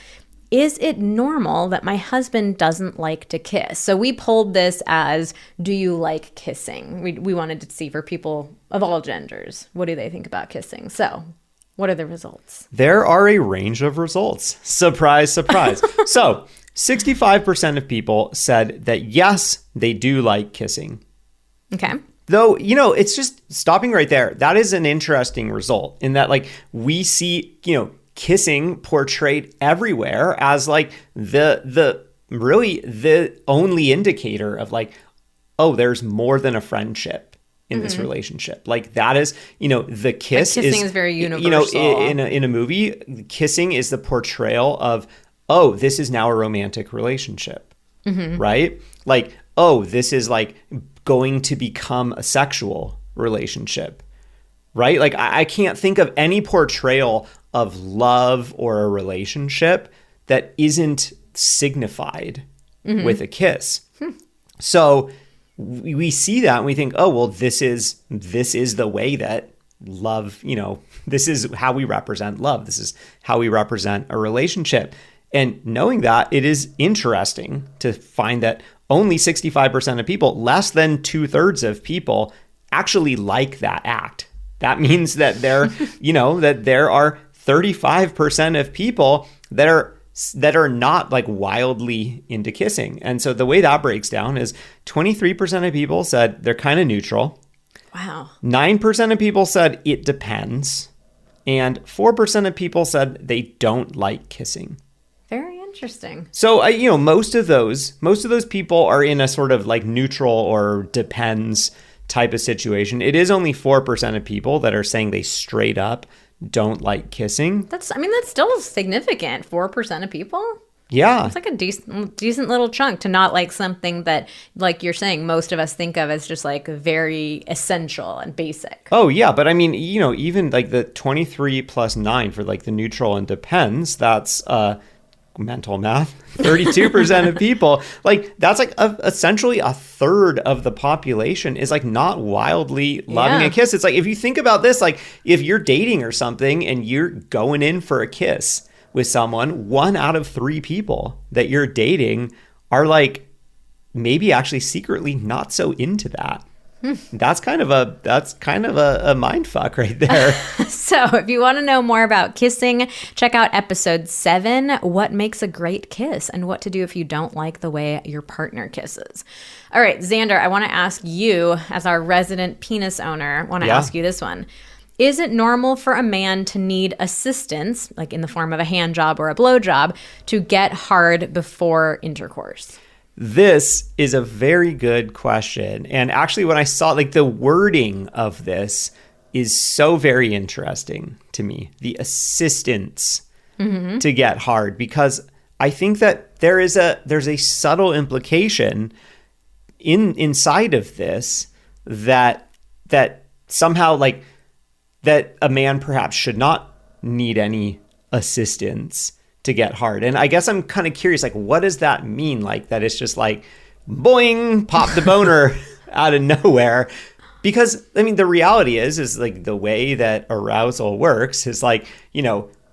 Is it normal that my husband doesn't like to kiss? So we polled this as, do you like kissing? We wanted to see for people of all genders, what do they think about kissing? So what are the results? There are a range of results. Surprise, surprise. So 65% of people said that yes, they do like kissing. Okay. Though, you know, it's just stopping right there. That is an interesting result in that, like, we see, you know, kissing portrayed everywhere as like the really the only indicator of like, oh, there's more than a friendship in this relationship. Like that is, you know, the kiss kissing is very universal. You know, in a movie, kissing is the portrayal of, oh, this is now a romantic relationship, right? Like, oh, this is like going to become a sexual relationship, right? Like I can't think of any portrayal of love or a relationship that isn't signified with a kiss. So we see that and we think, oh, well, this is the way that love, this is how we represent love. This is how we represent a relationship. And knowing that, it is interesting to find that only 65% of people, less than 2/3 of people, actually like that act. That means that that there are 35% of people that are not like wildly into kissing. And so the way that breaks down is 23% of people said they're kind of neutral. Wow. 9% of people said it depends. And 4% of people said they don't like kissing. Very interesting. So, most of those people are in a sort of like neutral or depends type of situation. It is only 4% of people that are saying they straight up don't like kissing. That's still significant. 4% of people? Yeah. It's like a decent little chunk to not like something that, like you're saying, most of us think of as just like very essential and basic. Oh, yeah. But I mean, even like the 23 plus 9 for like the neutral and depends, that's mental math, 32% of people, like that's like essentially a third of the population is like not wildly loving a kiss. It's like, if you think about this, like if you're dating or something and you're going in for a kiss with someone, 1 out of 3 people that you're dating are like maybe actually secretly not so into that. That's kind of a mind fuck right there. So if you want to know more about kissing, check out episode 7, What Makes a Great Kiss and What to Do If You Don't Like the Way Your Partner Kisses. All right, Xander, I want to ask you, as our resident penis owner, ask you this one. Is it normal for a man to need assistance, like in the form of a hand job or a blow job, to get hard before intercourse? This is a very good question. And actually, when I saw like the wording of this is so very interesting to me, the assistance to get hard, because I think that there's a subtle implication inside of this that somehow like that a man perhaps should not need any assistance to get hard. And I guess I'm kind of curious, like, what does that mean? Like that it's just like, boing, pop the boner out of nowhere. Because, I mean, the reality is like the way that arousal works is like,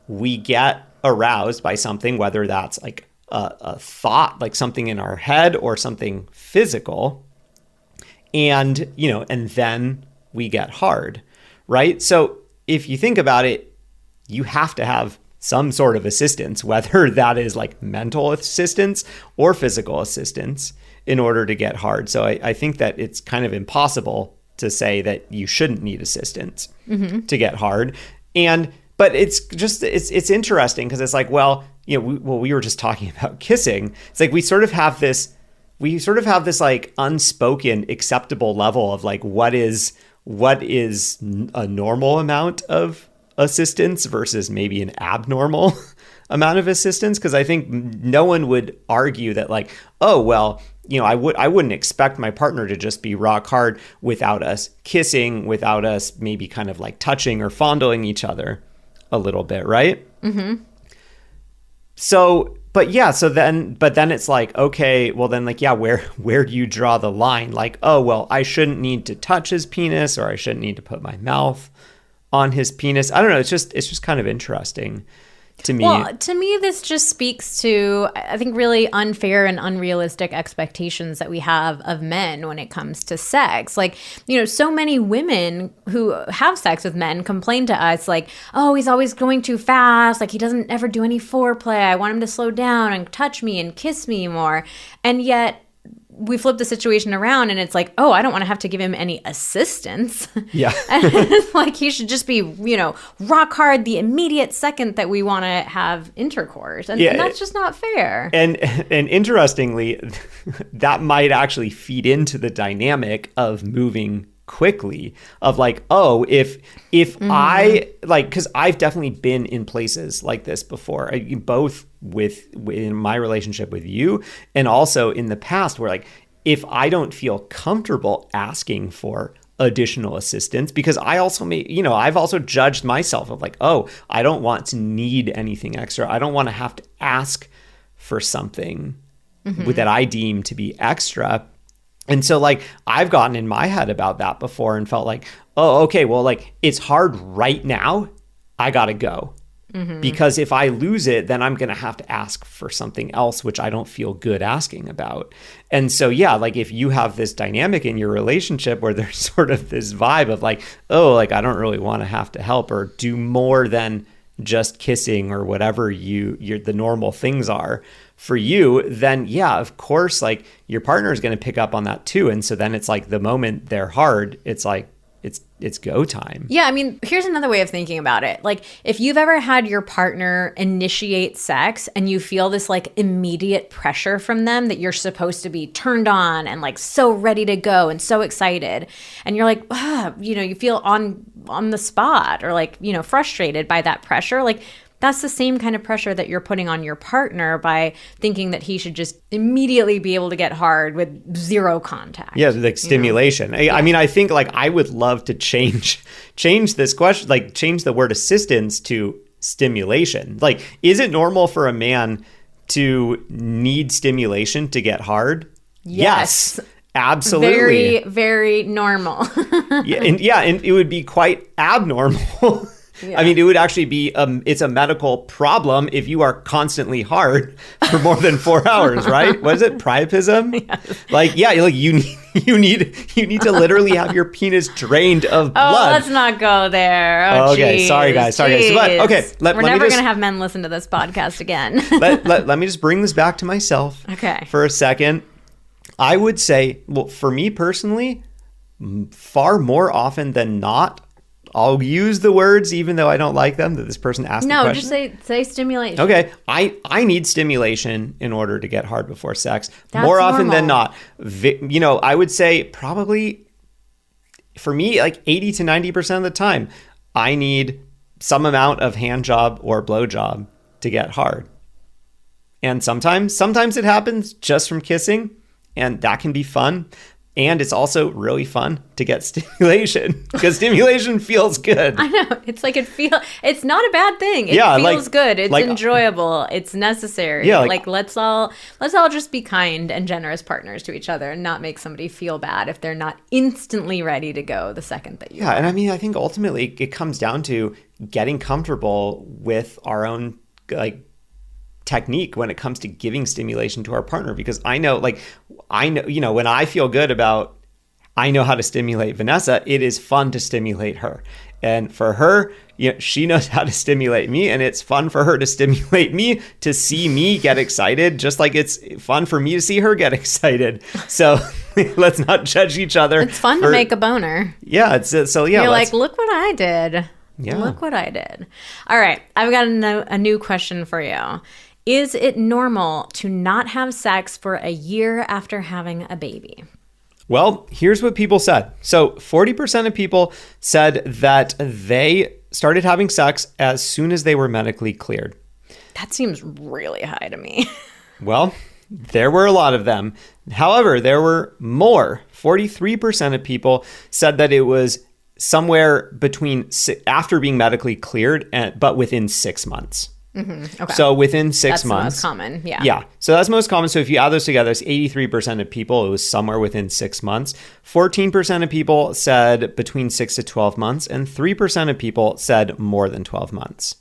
we get aroused by something, whether that's like a thought, like something in our head or something physical. And, and then we get hard, right? So if you think about it, you have to have some sort of assistance, whether that is like mental assistance or physical assistance, in order to get hard. So I think that it's kind of impossible to say that you shouldn't need assistance to get hard. But it's just, it's interesting because it's like, well, we were just talking about kissing. It's like we sort of have this like unspoken acceptable level of like what is a normal amount of assistance versus maybe an abnormal amount of assistance. Because I think no one would argue that like, oh, well, I wouldn't expect my partner to just be rock hard without us kissing, without us maybe kind of like touching or fondling each other a little bit, right? So, but then it's like, okay, well then like, yeah, where do you draw the line? Like, oh, well, I shouldn't need to touch his penis, or I shouldn't need to put my mouth on his penis. I don't know. It's just kind of interesting to me. Well, to me, this just speaks to, I think, really unfair and unrealistic expectations that we have of men when it comes to sex. Like, so many women who have sex with men complain to us like, oh, he's always going too fast. Like, he doesn't ever do any foreplay. I want him to slow down and touch me and kiss me more. And yet we flip the situation around and it's like, oh, I don't want to have to give him any assistance. Yeah. And it's like he should just be, rock hard the immediate second that we want to have intercourse. And that's just not fair. And interestingly, that might actually feed into the dynamic of moving quickly, of like, oh, if I like, because I've definitely been in places like this before, both in my relationship with you and also in the past, where like, if I don't feel comfortable asking for additional assistance, because I also I've also judged myself of like, oh, I don't want to need anything extra. I don't want to have to ask for something that I deem to be extra. And so like I've gotten in my head about that before and felt like, oh, okay, well, like it's hard right now. I got to go. Because if I lose it, then I'm going to have to ask for something else, which I don't feel good asking about. And so, yeah, like if you have this dynamic in your relationship where there's sort of this vibe of like, oh, like I don't really want to have to help or do more than just kissing or whatever the normal things are for you, then yeah, of course, like your partner is going to pick up on that too. And so then it's like the moment they're hard, it's like, it's go time. Yeah, I mean, here's another way of thinking about it. Like, if you've ever had your partner initiate sex and you feel this like immediate pressure from them that you're supposed to be turned on and like so ready to go and so excited, and you're like, you feel on the spot or like, frustrated by that pressure, like that's the same kind of pressure that you're putting on your partner by thinking that he should just immediately be able to get hard with zero contact. Yeah, like stimulation. I mean, I think like I would love to change this question, like change the word assistance to stimulation. Like, is it normal for a man to need stimulation to get hard? Yes. Absolutely. Very, very normal. and it would be quite abnormal. Yeah. I mean, it would actually be, it's a medical problem if you are constantly hard for more than 4 hours, right? What is it? Priapism? Yes. Like you need to literally have your penis drained of blood. Oh, let's not go there. Oh, okay. Geez. Sorry, guys. But okay. We're never going to have men listen to this podcast again. let me just bring this back to myself for a second. I would say, well, for me personally, far more often than not, I'll use the words, even though I don't like them, that this person asked the question. No, just say stimulation. Okay. I need stimulation in order to get hard before sex. More often than not. I would say probably, for me, like 80 to 90% of the time, I need some amount of hand job or blow job to get hard. And sometimes it happens just from kissing, and that can be fun. And it's also really fun to get stimulation because stimulation feels good. I know. It's like it's not a bad thing. It feels good. It's enjoyable. It's necessary. Yeah, like let's all just be kind and generous partners to each other and not make somebody feel bad if they're not instantly ready to go the second that you are. And I mean, I think ultimately it comes down to getting comfortable with our own technique when it comes to giving stimulation to our partner, because I know when I feel good about, I know how to stimulate Vanessa, it is fun to stimulate her. And for her, she knows how to stimulate me, and it's fun for her to stimulate me, to see me get excited, just like it's fun for me to see her get excited. So let's not judge each other. It's fun to make a boner. Yeah. You're like, look what I did. Yeah. Look what I did. All right. I've got a new question for you. Is it normal to not have sex for a year after having a baby? Well, here's what people said. So 40% of people said that they started having sex as soon as they were medically cleared. That seems really high to me. Well, there were a lot of them. However, there were more. 43% of people said that it was somewhere between after being medically cleared, but within 6 months. Mm-hmm. Okay. So within 6 months. That's the most common, yeah. Yeah. So that's most common. So if you add those together, it's 83% of people, it was somewhere within 6 months. 14% of people said between 6 to 12 months. And 3% of people said more than 12 months.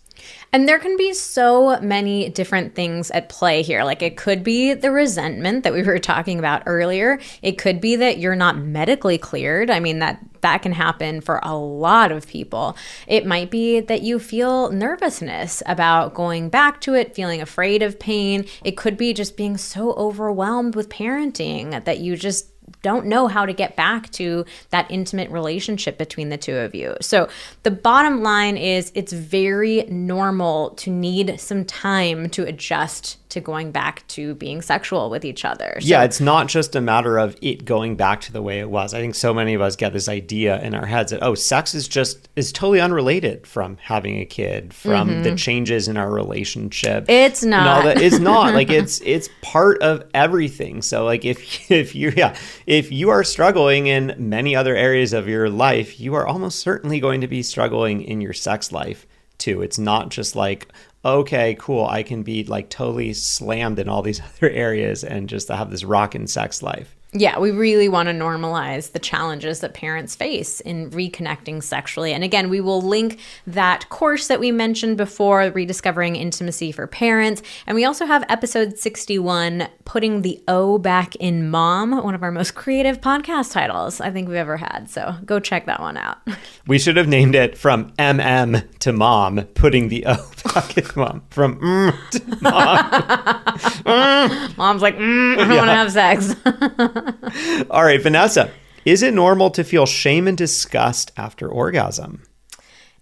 And there can be so many different things at play here. Like it could be the resentment that we were talking about earlier. It could be that you're not medically cleared. I mean, that can happen for a lot of people. It might be that you feel nervousness about going back to it, feeling afraid of pain. It could be just being so overwhelmed with parenting that you just don't know how to get back to that intimate relationship between the two of you. So the bottom line is it's very normal to need some time to adjust to going back to being sexual with each other. So, yeah, it's not just a matter of it going back to the way it was. I think so many of us get this idea in our heads that, oh, sex is totally unrelated from having a kid, from the changes in our relationship. It's not. And all that. It's not. Like it's part of everything. So like if you are struggling in many other areas of your life, you are almost certainly going to be struggling in your sex life too. It's not just like, okay, cool, I can be like totally slammed in all these other areas and just have this rockin' sex life. Yeah, we really want to normalize the challenges that parents face in reconnecting sexually. And again, we will link that course that we mentioned before, Rediscovering Intimacy for Parents. And we also have episode 61, Putting the O Back in Mom, one of our most creative podcast titles I think we've ever had. So go check that one out. We should have named it From MM to Mom, Putting the O Back in Mom. From to Mom. Mom's like, I don't want to have sex. All right, Vanessa, is it normal to feel shame and disgust after orgasm?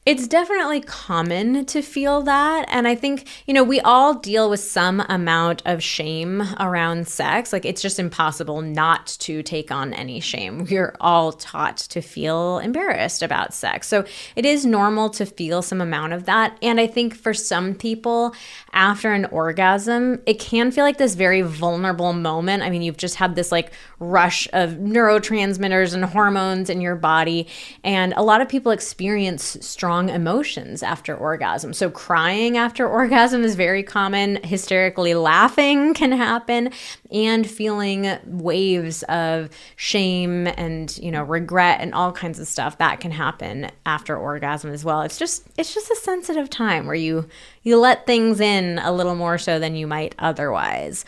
It's definitely common to feel that. And I think, we all deal with some amount of shame around sex. Like, it's just impossible not to take on any shame. We're all taught to feel embarrassed about sex. So it is normal to feel some amount of that. And I think for some people, after an orgasm, it can feel like this very vulnerable moment. I mean, you've just had this like rush of neurotransmitters and hormones in your body. And a lot of people experience strong emotions after orgasm. So crying after orgasm is very common. Hysterically laughing can happen, and feeling waves of shame and, regret and all kinds of stuff that can happen after orgasm as well. It's just a sensitive time where you let things in a little more so than you might otherwise.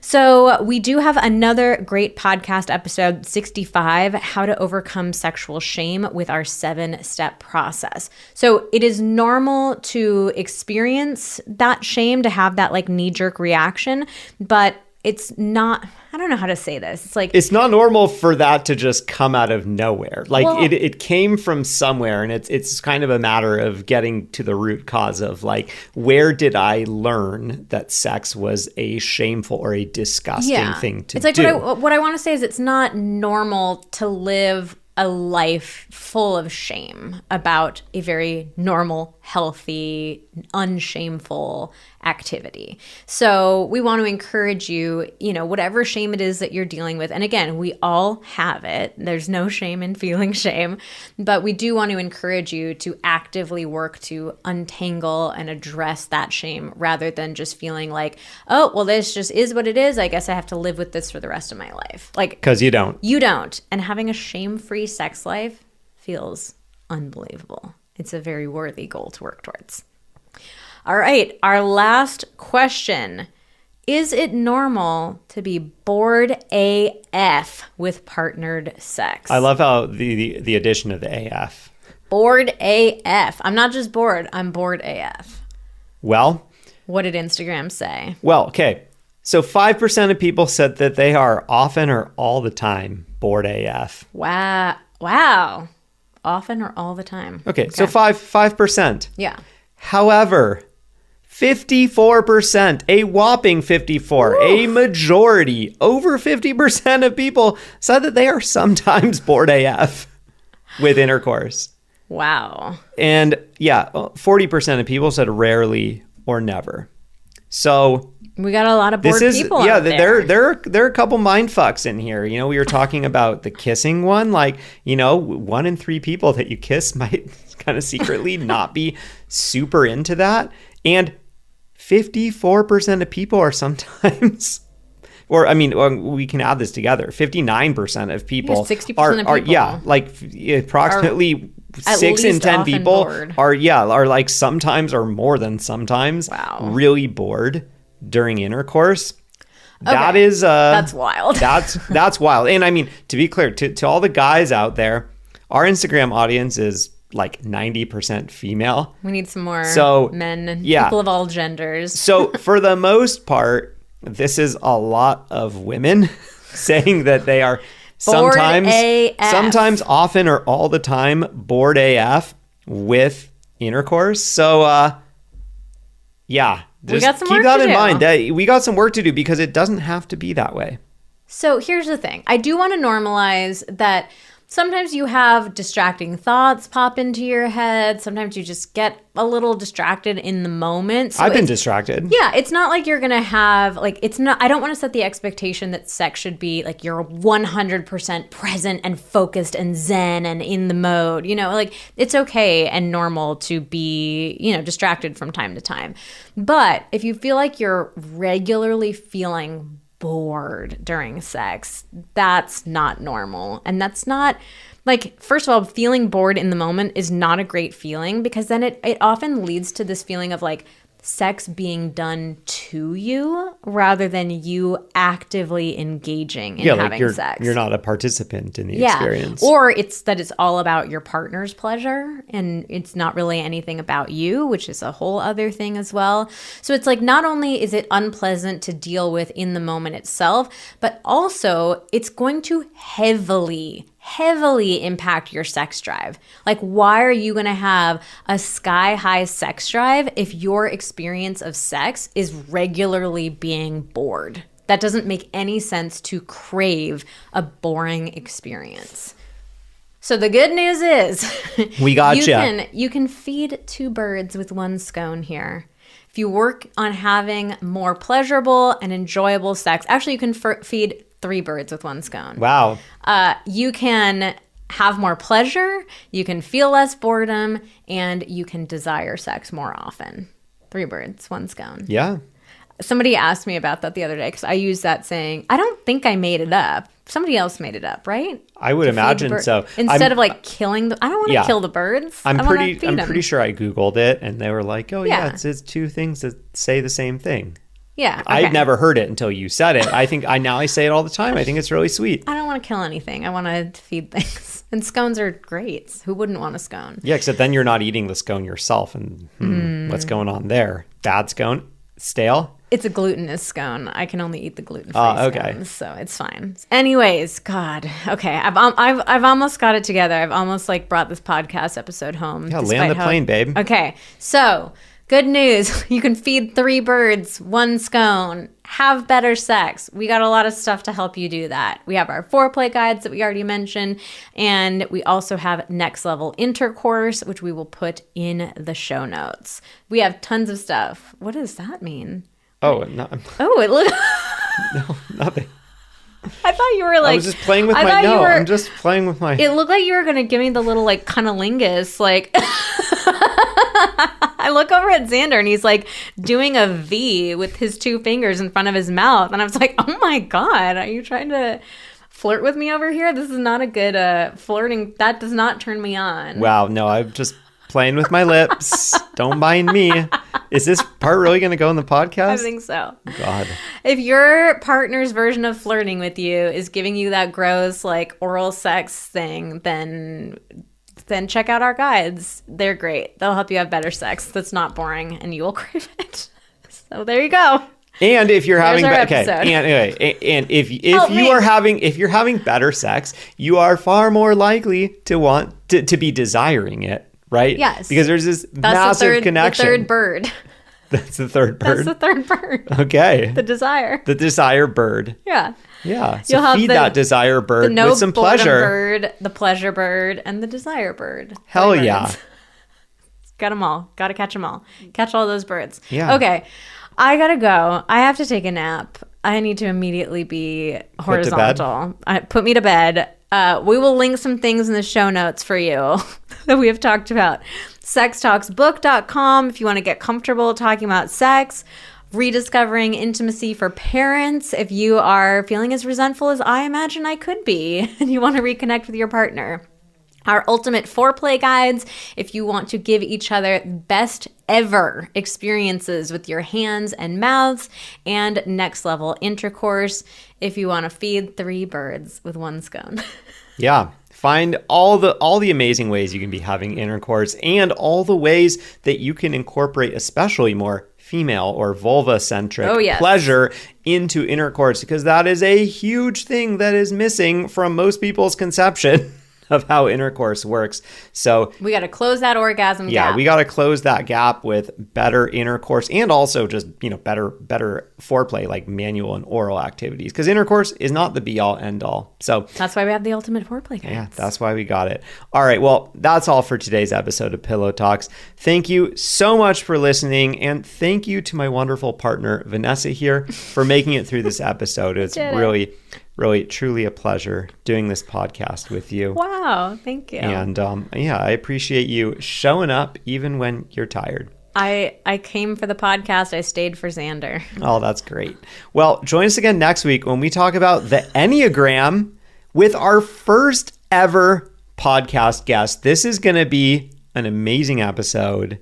So we do have another great podcast episode, 65, How to Overcome Sexual Shame with our 7-step process. So it is normal to experience that shame, to have that like knee-jerk reaction, but it's not, I don't know how to say this. It's like, it's not normal for that to just come out of nowhere. Like it came from somewhere, and it's kind of a matter of getting to the root cause of like, where did I learn that sex was a shameful or a disgusting thing to do? It's like what I want to say is it's not normal to live a life full of shame about a very normal, healthy, unshameful activity. So we want to encourage you, whatever shame it is that you're dealing with. And again, we all have it. There's no shame in feeling shame, but we do want to encourage you to actively work to untangle and address that shame rather than just feeling like, oh, well, this just is what it is. I guess I have to live with this for the rest of my life. Like, because you don't. You don't. And having a shame-free sex life feels unbelievable. It's a very worthy goal to work towards. All right, our last question. Is it normal to be bored AF with partnered sex? I love how the addition of the AF. Bored AF. I'm not just bored, I'm bored AF. Well, what did Instagram say? Well, okay. So 5% of people said that they are often or all the time bored AF. Wow. Often or all the time. Okay. So 5%. Yeah. However, 54%, a whopping 54, a majority, over 50% of people said that they are sometimes bored AF with intercourse. Wow. And 40% of people said rarely or never. So we got a lot of bored people out there. There are a couple mind fucks in here. We were talking about the kissing one. Like, 1 in 3 people that you kiss might kind of secretly not be super into that. And 54% of people are sometimes, we can add this together. 59% of people 60% are of people. like approximately 6 in 10 people bored. are like sometimes or more than sometimes really bored during intercourse. That is that's wild. That's wild. And to be clear, to all the guys out there, our Instagram audience is like 90% female. We need some more men and yeah. people of all genders. So for the most part, this is a lot of women saying that they are sometimes, often, or all the time bored AF with intercourse. So, yeah, We got some work keep that to in do. mind. That we got some work to do because it doesn't have to be that way. So here's the thing. I do want to normalize that sometimes you have distracting thoughts pop into your head. Sometimes you just get a little distracted in the moment. So I've been distracted. Yeah, it's not like you're going to have, like, it's not, I don't want to set the expectation that sex should be like you're 100% present and focused and zen and in the mode. You know, like, it's okay and normal to be, you know, distracted from time to time. But if you feel like you're regularly feeling bored during sex, that's not normal. And that's not, like, first of all, feeling bored in the moment is not a great feeling, because then it often leads to this feeling of like sex being done to you rather than you actively engaging in having sex. You're not a participant in the experience. Or it's all about your partner's pleasure and it's not really anything about you, which is a whole other thing as well. So it's like, not only is it unpleasant to deal with in the moment itself, but also it's going to heavily impact your sex drive. Like, why are you going to have a sky-high sex drive if your experience of sex is regularly being bored? That doesn't make any sense to crave a boring experience. So the good news is we gotcha. You can feed two birds with one scone here. If you work on having more pleasurable and enjoyable sex, actually you can feed three birds with one scone. Wow. You can have more pleasure, you can feel less boredom, and you can desire sex more often. Three birds, one scone. Yeah. Somebody asked me about that the other day because I used that saying. I don't think I made it up. Somebody else made it up, right? I would imagine so. Instead of like killing I don't want to kill the birds. I'm pretty sure I Googled it and they were like, oh yeah, it's two things that say the same thing. Yeah. Okay. I'd never heard it until you said it. I say it all the time. I think it's really sweet. I don't want to kill anything. I want to feed things. And scones are great. Who wouldn't want a scone? Yeah, except then you're not eating the scone yourself. And what's going on there? Bad scone? Stale? It's a glutinous scone. I can only eat the gluten-free scones, so it's fine. Anyways, God, okay, I've almost got it together. I've almost like brought this podcast episode home. Yeah, land the plane, babe. Okay, so good news. You can feed three birds, one scone. Have better sex. We got a lot of stuff to help you do that. We have our foreplay guides that we already mentioned, and we also have next level intercourse, which we will put in the show notes. We have tons of stuff. What does that mean? Oh, no. Oh, it looks. No, nothing. I thought you were like. I was just playing with my. No, I'm just playing with my. It looked like you were gonna give me the little like cunnilingus, like. I look over at Xander and he's like doing a V with his two fingers in front of his mouth, and I was like, "Oh my God, are you trying to flirt with me over here? This is not a good flirting. That does not turn me on." Wow, no, I'm just playing with my lips. Don't mind me. Is this part really going to go in the podcast? I think so. God. If your partner's version of flirting with you is giving you that gross like oral sex thing, then check out our guides. They're great. They'll help you have better sex that's not boring and you will crave it. So there you go. And if you're having if you're having better sex, you are far more likely to want to be desiring it. Right? Yes. Because there's this massive connection. The third bird. That's the third bird? That's the third bird. Okay. The desire. The desire bird. Yeah. Yeah. So feed that desire bird with some pleasure. Bird, the pleasure bird, and the desire bird. Hell yeah. Got them all. Got to catch them all. Catch all those birds. Yeah. Okay. I got to go. I have to take a nap. I need to immediately be horizontal. Put me to bed. We will link some things in the show notes for you that we have talked about. Sextalksbook.com if you want to get comfortable talking about sex. Rediscovering intimacy for parents if you are feeling as resentful as I imagine I could be and you want to reconnect with your partner. Our ultimate foreplay guides if you want to give each other best ever experiences with your hands and mouths, and next level intercourse if you want to feed three birds with one scone. Yeah. Find all the amazing ways you can be having intercourse and all the ways that you can incorporate especially more female or vulva-centric pleasure into intercourse, because that is a huge thing that is missing from most people's conception. of how intercourse works. So we got to close that orgasm gap. yeah, we got to close that gap with better intercourse and also just, better foreplay, like manual and oral activities, because intercourse is not the be all end all. So that's why we have the ultimate foreplay guides. yeah, that's why we got it. All right. Well, that's all for today's episode of Pillow Talks. Thank you so much for listening. And thank you to my wonderful partner, Vanessa, here for making it through this episode. It's really, truly a pleasure doing this podcast with you. Wow. Thank you. And I appreciate you showing up even when you're tired. I came for the podcast. I stayed for Xander. Oh, that's great. Well, join us again next week when we talk about the Enneagram with our first ever podcast guest. This is going to be an amazing episode.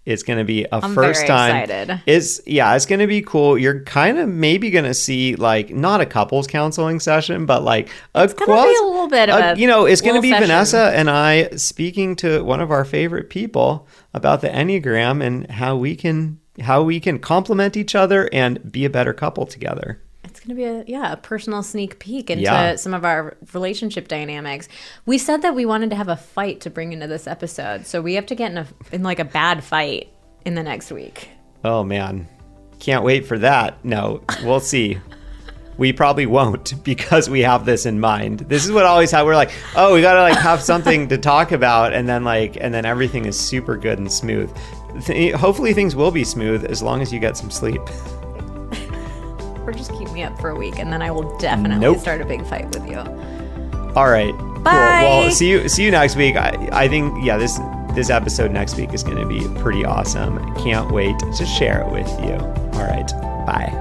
It's going to be I'm first very time. Excited. It's going to be cool. You're kind of maybe going to see like not a couples counseling session, but like it's going to be a little bit of it's going to be session. Vanessa and I speaking to one of our favorite people about the Enneagram and how we can complement each other and be a better couple together. It's going to be a personal sneak peek into some of our relationship dynamics. We said that we wanted to have a fight to bring into this episode, so we have to get in like a bad fight in the next week. Oh man, can't wait for that. No, we'll see. We probably won't because we have this in mind. This is what always how we're like, oh, we got to like have something to talk about, and then everything is super good and smooth. Hopefully things will be smooth as long as you get some sleep. Or just keep me up for a week, and then I will definitely start a big fight with you. All right. Bye. Cool. Well, see you next week. I think this episode next week is going to be pretty awesome. Can't wait to share it with you. All right. Bye.